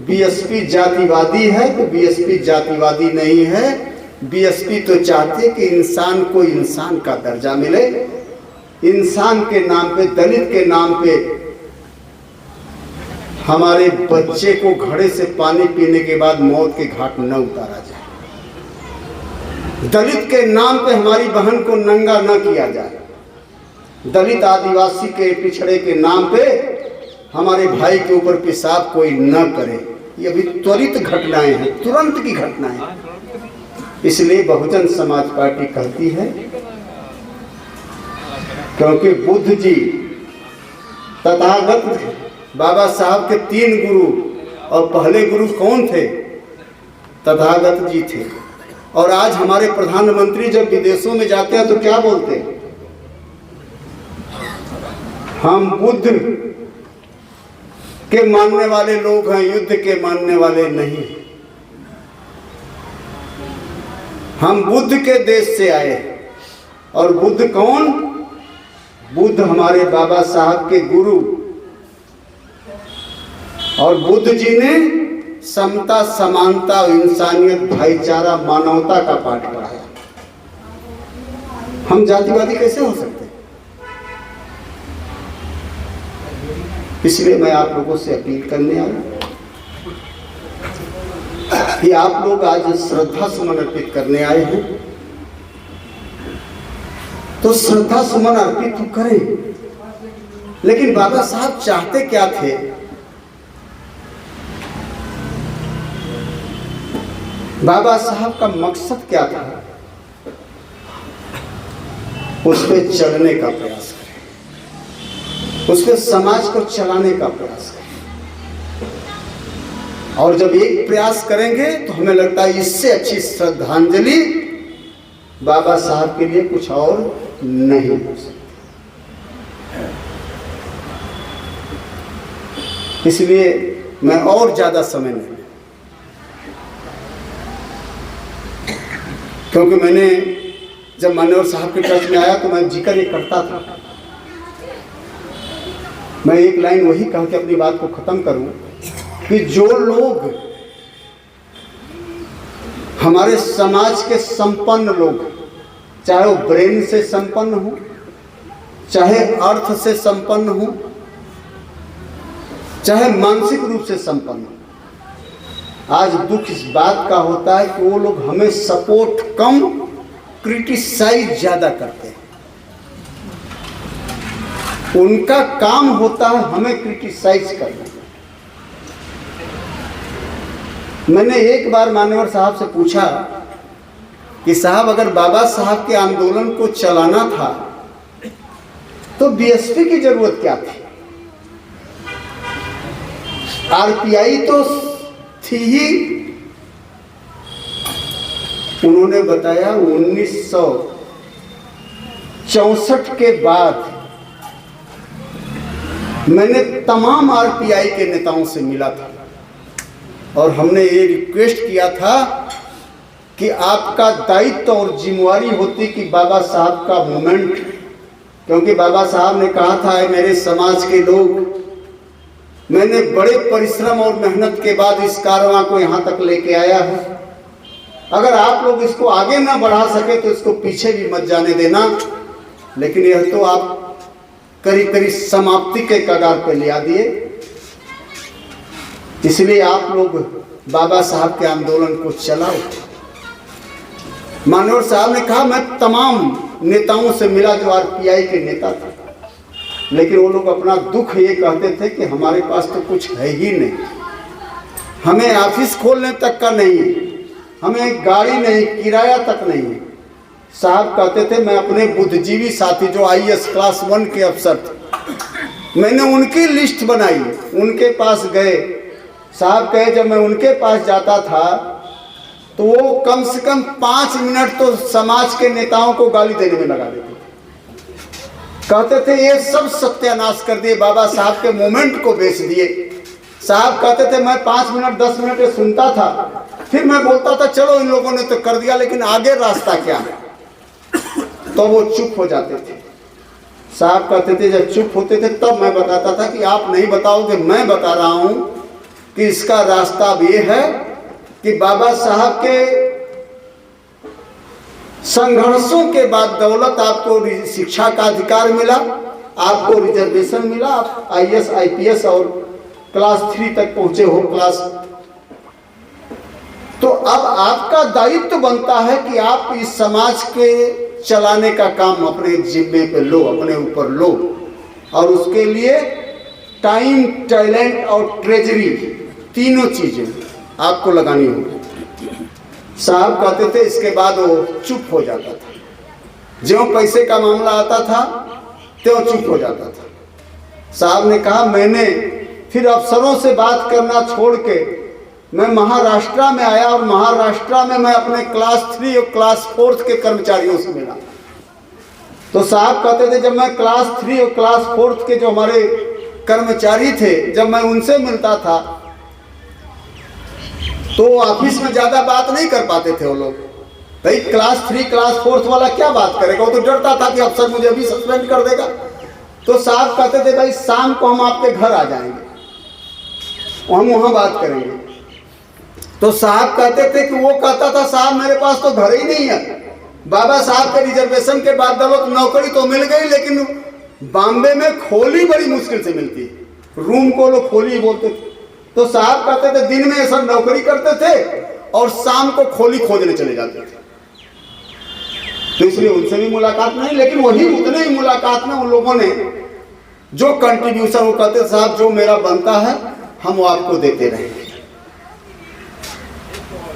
बीएसपी जातिवादी है तो बीएसपी जातिवादी नहीं है। बीएसपी तो चाहते कि इंसान को इंसान का दर्जा मिले, इंसान के नाम पे, दलित के नाम पे हमारे बच्चे को घड़े से पानी पीने के बाद मौत के घाट न उतारा जाए, दलित के नाम पे हमारी बहन को नंगा न किया जाए, दलित आदिवासी के पिछड़े के नाम पे हमारे भाई के ऊपर पेशाब कोई न करे। ये अभी त्वरित घटनाएं हैं, तुरंत की घटनाएं। इसलिए बहुजन समाज पार्टी कहती है, क्योंकि बुद्ध जी तथागत बाबा साहब के 3 गुरु, और पहले गुरु कौन थे? तथागत जी थे। और आज हमारे प्रधानमंत्री जब विदेशों में जाते हैं तो क्या बोलते हैं? हम बुद्ध के मानने वाले लोग हैं, युद्ध के मानने वाले नहीं। हम बुद्ध के देश से आए। और बुद्ध कौन? बुद्ध हमारे बाबा साहब के गुरु। और बुद्ध जी ने समता, समानता, इंसानियत, भाईचारा, मानवता का पाठ पढ़ाया। हम जातिवादी कैसे हो सकते? इसलिए मैं आप लोगों से अपील करने आया कि आप लोग आज श्रद्धा सुमन अर्पित करने आए हैं, तो श्रद्धा सुमन अर्पित तो करें। लेकिन बाबा साहब चाहते क्या थे? बाबा साहब का मकसद क्या था? उस पे चलने का प्रयास करें, उस पे समाज को चलाने का प्रयास करें। और जब एक प्रयास करेंगे तो हमें लगता है इससे अच्छी श्रद्धांजलि बाबा साहब के लिए कुछ और नहीं हो सकती। इसलिए मैं और ज्यादा समय नहीं, क्योंकि मैंने जब मान्यवर साहब के टच में आया तो मैं जिक्र ये करता था। मैं एक लाइन वही कह के अपनी बात को खत्म करूं कि जो लोग हमारे समाज के संपन्न लोग, चाहे वो ब्रेन से संपन्न हो, चाहे अर्थ से संपन्न हो, चाहे मानसिक रूप से संपन्न हो, आज दुख इस बात का होता है कि वो लोग हमें सपोर्ट कम, क्रिटिसाइज ज्यादा करते हैं। उनका काम होता है हमें क्रिटिसाइज करना। मैंने एक बार मान्यवर साहब से पूछा कि साहब अगर बाबा साहब के आंदोलन को चलाना था तो बीएसपी की जरूरत क्या थी? आरपीआई तो थी ही। उन्होंने बताया 1964 के बाद मैंने तमाम आरपीआई के नेताओं से मिला था और हमने ये रिक्वेस्ट किया था कि आपका दायित्व और जिम्मेवारी होती कि बाबा साहब का मूवमेंट, क्योंकि बाबा साहब ने कहा था मेरे समाज के लोग, मैंने बड़े परिश्रम और मेहनत के बाद इस कारवां को यहाँ तक लेके आया है। अगर आप लोग इसको आगे ना बढ़ा सके तो इसको पीछे भी मत जाने देना, लेकिन यह तो आप करीब करीब समाप्ति के कगार पे ले आ दिए। इसलिए आप लोग बाबा साहब के आंदोलन को चलाओ। मानवर साहब ने कहा मैं तमाम नेताओं से मिला जो आरपीआई के नेता थे, लेकिन वो लोग अपना दुख ये कहते थे कि हमारे पास तो कुछ है ही नहीं, हमें ऑफिस खोलने तक का नहीं है, हमें गाड़ी नहीं, किराया तक नहीं है। साहब कहते थे मैं अपने बुद्धिजीवी साथी जो आईएएस क्लास 1 के अफसर थे, मैंने उनकी लिस्ट बनाई, उनके पास गए। साहब कहे जब मैं उनके पास जाता था तो वो कम से कम 5 मिनट तो समाज के नेताओं को गाली देने में लगा देते थे। कहते थे ये सब सत्यानाश कर दिए, बाबा साहब के मूवमेंट को बेच दिए। साहब कहते थे मैं 5 मिनट 10 मिनट सुनता था, फिर मैं बोलता था चलो इन लोगों ने तो कर दिया, लेकिन आगे रास्ता क्या है, तो वो चुप हो जाते थे। साहब कहते थे जब चुप होते थे तब मैं बताता था कि आप नहीं बताओगे, मैं बता रहा हूं कि इसका रास्ता अब ये है कि बाबा साहब के संघर्षों के बाद दौलत आपको शिक्षा का अधिकार मिला, आपको रिजर्वेशन मिला, आप आईएएस आईपीएस और क्लास 3 तक पहुंचे हो क्लास। तो अब आपका दायित्व बनता है कि आप इस समाज के चलाने का काम अपने जिम्मे पे लो, अपने ऊपर लो, और उसके लिए टाइम, टैलेंट और ट्रेजरी तीनों चीजें आपको लगानी होगी। साहब कहते थे, इसके बाद वो चुप हो जाता था, ज्यों पैसे का मामला आता था त्यों चुप हो जाता था। साहब ने कहा मैंने फिर अफसरों से बात करना छोड़ के मैं महाराष्ट्र में आया और महाराष्ट्र में मैं अपने क्लास 3 और क्लास 4 के कर्मचारियों से मिला। तो साहब कहते थे जब मैं क्लास 3 और क्लास 4 के जो हमारे कर्मचारी थे, जब मैं उनसे मिलता था तो ऑफिस में ज्यादा बात नहीं कर पाते थे वो लोग। भाई क्लास 3 क्लास 4 वाला क्या बात करेगा, वो तो डरता था कि अफसर मुझे अभी सस्पेंड कर देगा। तो साहब कहते थे भाई शाम को हम आपके घर आ जाएंगे, हम वहां बात करेंगे। तो साहब कहते थे कि वो कहता था साहब मेरे पास तो घर ही नहीं है, बाबा साहब के रिजर्वेशन के बाद दौलत नौकरी तो मिल गई, लेकिन बॉम्बे में खोली बड़ी मुश्किल से मिलती है, रूम को लोग खोली बोलते थे। तो साहब कहते थे दिन में सब नौकरी करते थे और शाम को खोली खोजने चले जाते थे। तो इसलिए उनसे भी मुलाकात नहीं, लेकिन वही उतने ही मुलाकात में उन लोगों ने जो कंट्रीब्यूशन, वो कहते साहब जो मेरा बनता है हम वो आपको देते रहेंगे।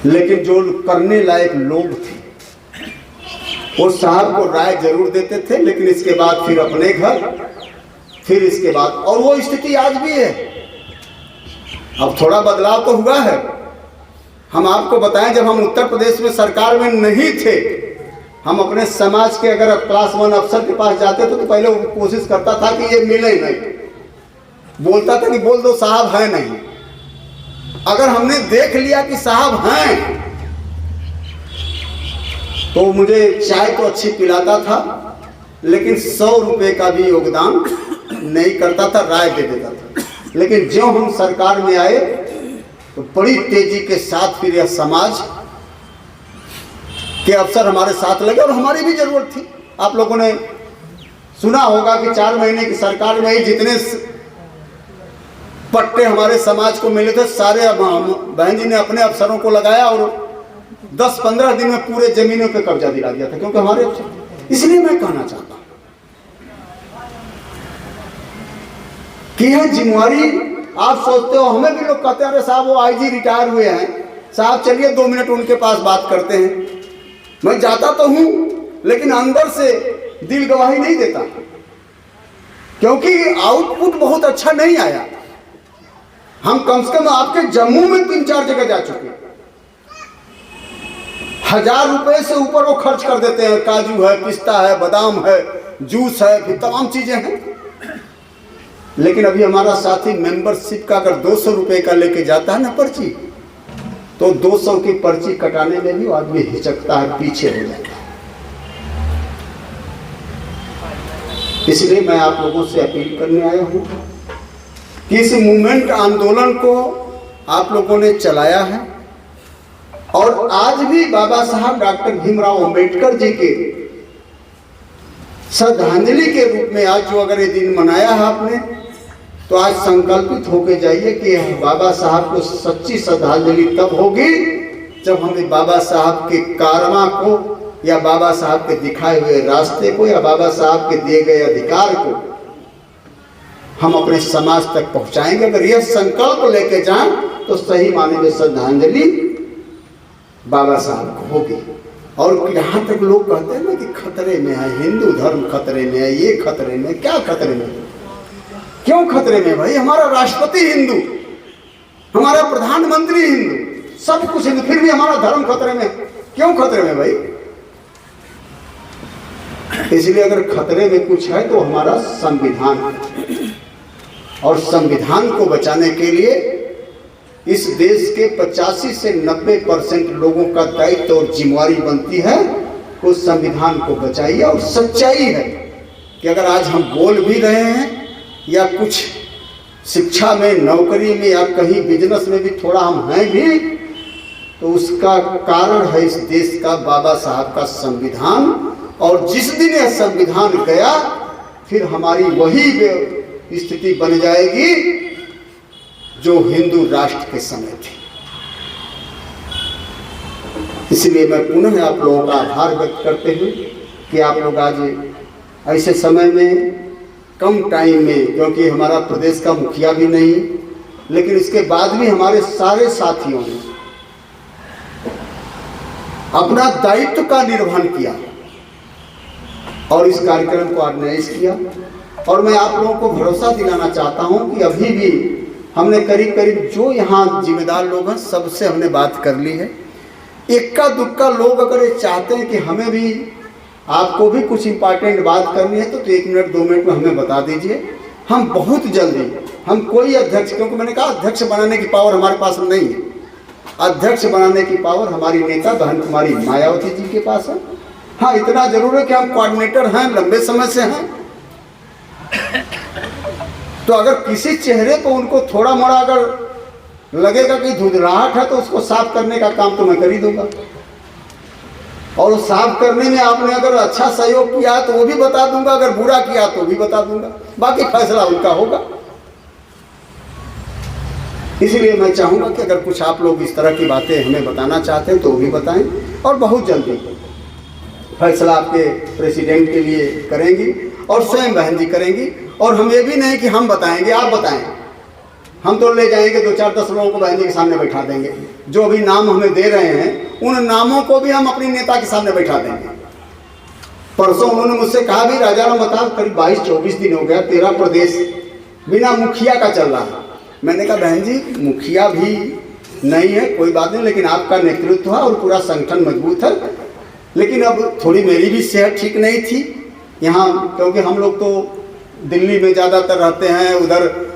लेकिन जो करने लायक लोग थे वो साहब को राय जरूर देते थे, लेकिन इसके बाद फिर अपने घर, फिर इसके बाद, और वो स्थिति आज भी है। अब थोड़ा बदलाव तो हुआ है। हम आपको बताएं जब हम उत्तर प्रदेश में सरकार में नहीं थे, हम अपने समाज के अगर क्लास 1 अफसर के पास जाते थे तो पहले वो कोशिश करता था कि ये मिले ही नहीं, बोलता था कि बोल दो साहब है नहीं। अगर हमने देख लिया कि साहब हैं तो मुझे चाय तो अच्छी पिलाता था, लेकिन 100 रुपए का भी योगदान नहीं करता था, राय दे देता था। लेकिन जो हम सरकार में आए तो बड़ी तेजी के साथ फिर यह समाज के अफसर हमारे साथ लगे, और हमारी भी जरूरत थी। आप लोगों ने सुना होगा कि 4 महीने की सरकार में ही जितने पट्टे हमारे समाज को मिले थे सारे बहन जी ने अपने अफसरों को लगाया और 10-15 दिन में पूरे जमीनों पे कब्जा दिला दिया था, क्योंकि हमारे अफसर। इसलिए मैं कहना चाहता हूं कि यह जिम्मेवारी, आप सोचते हो, हमें भी लोग कहते हैं अरे साहब वो आईजी रिटायर हुए हैं, साहब चलिए 2 मिनट उनके पास बात करते हैं। मैं जाता तो हूं, लेकिन अंदर से दिल गवाही नहीं देता, क्योंकि आउटपुट बहुत अच्छा नहीं आया। हम कम से कम आपके जम्मू में 3-4 जगह जा चुके हैं। 1000 रुपए से ऊपर वो खर्च कर देते हैं। काजू है, पिस्ता है, बादाम है, जूस है, फिर तमाम चीजें हैं। लेकिन अभी हमारा साथी मेंबरशिप का अगर 200 रुपए का लेके जाता है ना पर्ची, तो 200 की पर्ची कटाने में भी आदमी हिचकता है, पीछे हो जाता है। इसलिए मैं आप लोगों से अपील करने आया हूं कि इस मूवमेंट आंदोलन को आप लोगों ने चलाया है और आज भी बाबा साहब डॉक्टर भीमराव अंबेडकर जी के श्रद्धांजलि के रूप में आज जो अगर ये दिन मनाया है आपने, तो आज संकल्पित होके जाइए कि बाबा साहब को सच्ची श्रद्धांजलि तब होगी जब हमें बाबा साहब के कारवा को या बाबा साहब के दिखाए हुए रास्ते को या बाबा साहब के दिए गए अधिकार को हम अपने समाज तक पहुंचाएंगे। अगर यह संकल्प लेके जाएं तो सही माने में श्रद्धांजलि बाबा साहब को होगी। और यहाँ तक लोग कहते हैं ना कि खतरे में है, हिंदू धर्म खतरे में है, ये खतरे में, क्या खतरे में? क्यों खतरे में भाई? हमारा राष्ट्रपति हिंदू, हमारा प्रधानमंत्री हिंदू, सब कुछ हिंदू, फिर भी हमारा धर्म खतरे में। क्यों खतरे में भाई? इसलिए अगर खतरे में कुछ है तो हमारा संविधान है। और संविधान को बचाने के लिए इस देश के 85 से 90% लोगों का दायित्व और जिम्मेवारी बनती है कि उस संविधान को बचाइए। और सच्चाई है कि अगर आज हम बोल भी रहे हैं या कुछ शिक्षा में, नौकरी में या कहीं बिजनेस में भी थोड़ा हम हैं भी, तो उसका कारण है इस देश का बाबा साहब का संविधान। और जिस दिन यह संविधान गया फिर हमारी वही स्थिति बन जाएगी जो हिंदू राष्ट्र के समय थी। इसलिए मैं पुनः आप लोगों का आभार व्यक्त करते हुए कि आप लोग आज ऐसे समय में कम टाइम में, क्योंकि हमारा प्रदेश का मुखिया भी नहीं, लेकिन इसके बाद भी हमारे सारे साथियों ने अपना दायित्व का निर्वहन किया और इस कार्यक्रम को ऑर्गेनाइज किया। और मैं आप लोगों को भरोसा दिलाना चाहता हूं कि अभी भी हमने करीब करीब जो यहाँ जिम्मेदार लोग हैं सबसे हमने बात कर ली है। इक्का दुक्का लोग अगर ये चाहते हैं कि हमें भी, आपको भी कुछ इम्पॉर्टेंट बात करनी है तो 1 मिनट 2 मिनट में हमें बता दीजिए। हम बहुत जल्दी, हम कोई अध्यक्ष, क्योंकि मैंने कहा अध्यक्ष बनाने की पावर हमारे पास नहीं है। अध्यक्ष बनाने की पावर हमारी नेता बहन कुमारी मायावती जी के पास है। हाँ, इतना जरूर है कि हम कोऑर्डिनेटर हैं, लंबे समय से हैं। तो अगर किसी चेहरे पर उनको थोड़ा मोड़ा अगर लगेगा कि धुंधलाहट है तो उसको साफ करने का काम तो मैं कर ही दूंगा। और साफ करने में आपने अगर अच्छा सहयोग किया तो वो भी बता दूंगा, अगर बुरा किया तो भी बता दूंगा। बाकी फैसला उनका होगा। इसलिए मैं चाहूंगा कि अगर कुछ आप लोग इस तरह की बातें हमें बताना चाहते हैं तो वो भी बताएं। और बहुत जल्दी फैसला आपके प्रेसिडेंट के लिए करेंगी और स्वयं बहन जी करेंगी। और हम ये भी नहीं कि हम बताएंगे, आप बताएं। हम तो ले जाएंगे 2-4-10 लोगों को बहन जी के सामने बैठा देंगे। जो अभी नाम हमें दे रहे हैं उन नामों को भी हम अपनी नेता के सामने बैठा देंगे। परसों उन्होंने मुझसे कहा भी राजाराम बताओ, करीब 22-24 दिन हो गया तेरा प्रदेश बिना मुखिया का चल रहा है। मैंने कहा बहन जी मुखिया भी नहीं है, कोई बात नहीं, लेकिन आपका नेतृत्व है और पूरा संगठन मजबूत है। लेकिन अब थोड़ी मेरी भी सेहत ठीक नहीं थी यहाँ, क्योंकि हम लोग तो दिल्ली में ज़्यादातर रहते हैं, उधर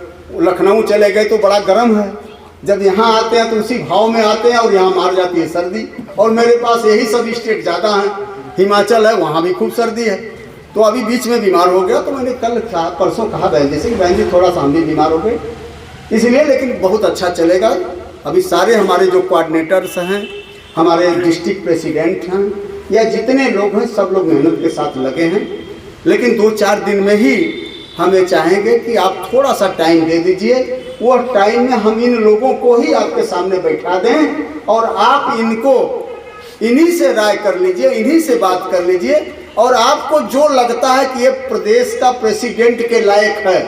लखनऊ चले गए तो बड़ा गर्म है। जब यहाँ आते हैं तो उसी भाव में आते हैं और यहाँ मार जाती है सर्दी। और मेरे पास यही सब स्टेट ज़्यादा हैं, हिमाचल है वहाँ भी खूब सर्दी है। तो अभी बीच में बीमार हो गया, तो मैंने कल परसों कहा बहन जी से कि बहन जी थोड़ा सा हम भी बीमार हो गए इसलिए, लेकिन बहुत अच्छा चलेगा। अभी सारे हमारे जो कोऑर्डिनेटर्स हैं, हमारे डिस्ट्रिक्ट प्रेसिडेंट हैं या जितने लोग हैं, सब लोग मेहनत के साथ लगे हैं। लेकिन 2-4 दिन में ही हमें चाहेंगे कि आप थोड़ा सा टाइम दे दीजिए। वो टाइम में हम इन लोगों को ही आपके सामने बैठा दें और आप इनको, इन्हीं से राय कर लीजिए, इन्हीं से बात कर लीजिए। और आपको जो लगता है कि ये प्रदेश का प्रेसिडेंट के लायक है,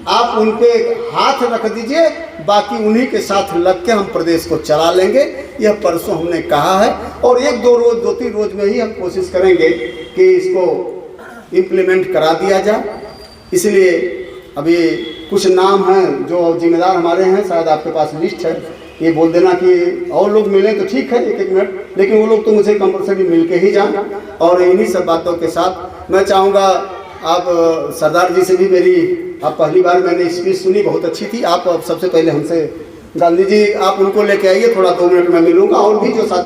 आप उन पे हाथ रख दीजिए। बाकी उन्हीं के साथ लग के हम प्रदेश को चला लेंगे। यह परसों हमने कहा है और 1-2 रोज, 2-3 रोज में ही हम कोशिश करेंगे कि इसको इम्प्लीमेंट करा दिया जाए। इसलिए अभी कुछ नाम हैं जो जिम्मेदार हमारे हैं, शायद आपके पास लिस्ट है, ये बोल देना कि और लोग मिले तो ठीक है 1-1 मिनट, लेकिन वो लोग तो मुझे कंपलसरी मिल के ही जाए। और इन्हीं सब बातों के साथ मैं चाहूँगा, आप सरदार जी से भी मेरी, आप पहली बार मैंने स्पीच सुनी, बहुत अच्छी थी। आप सबसे पहले हमसे गांधी जी आप उनको लेके आइए, थोड़ा 2 मिनट में मिलूंगा, और भी जो साथ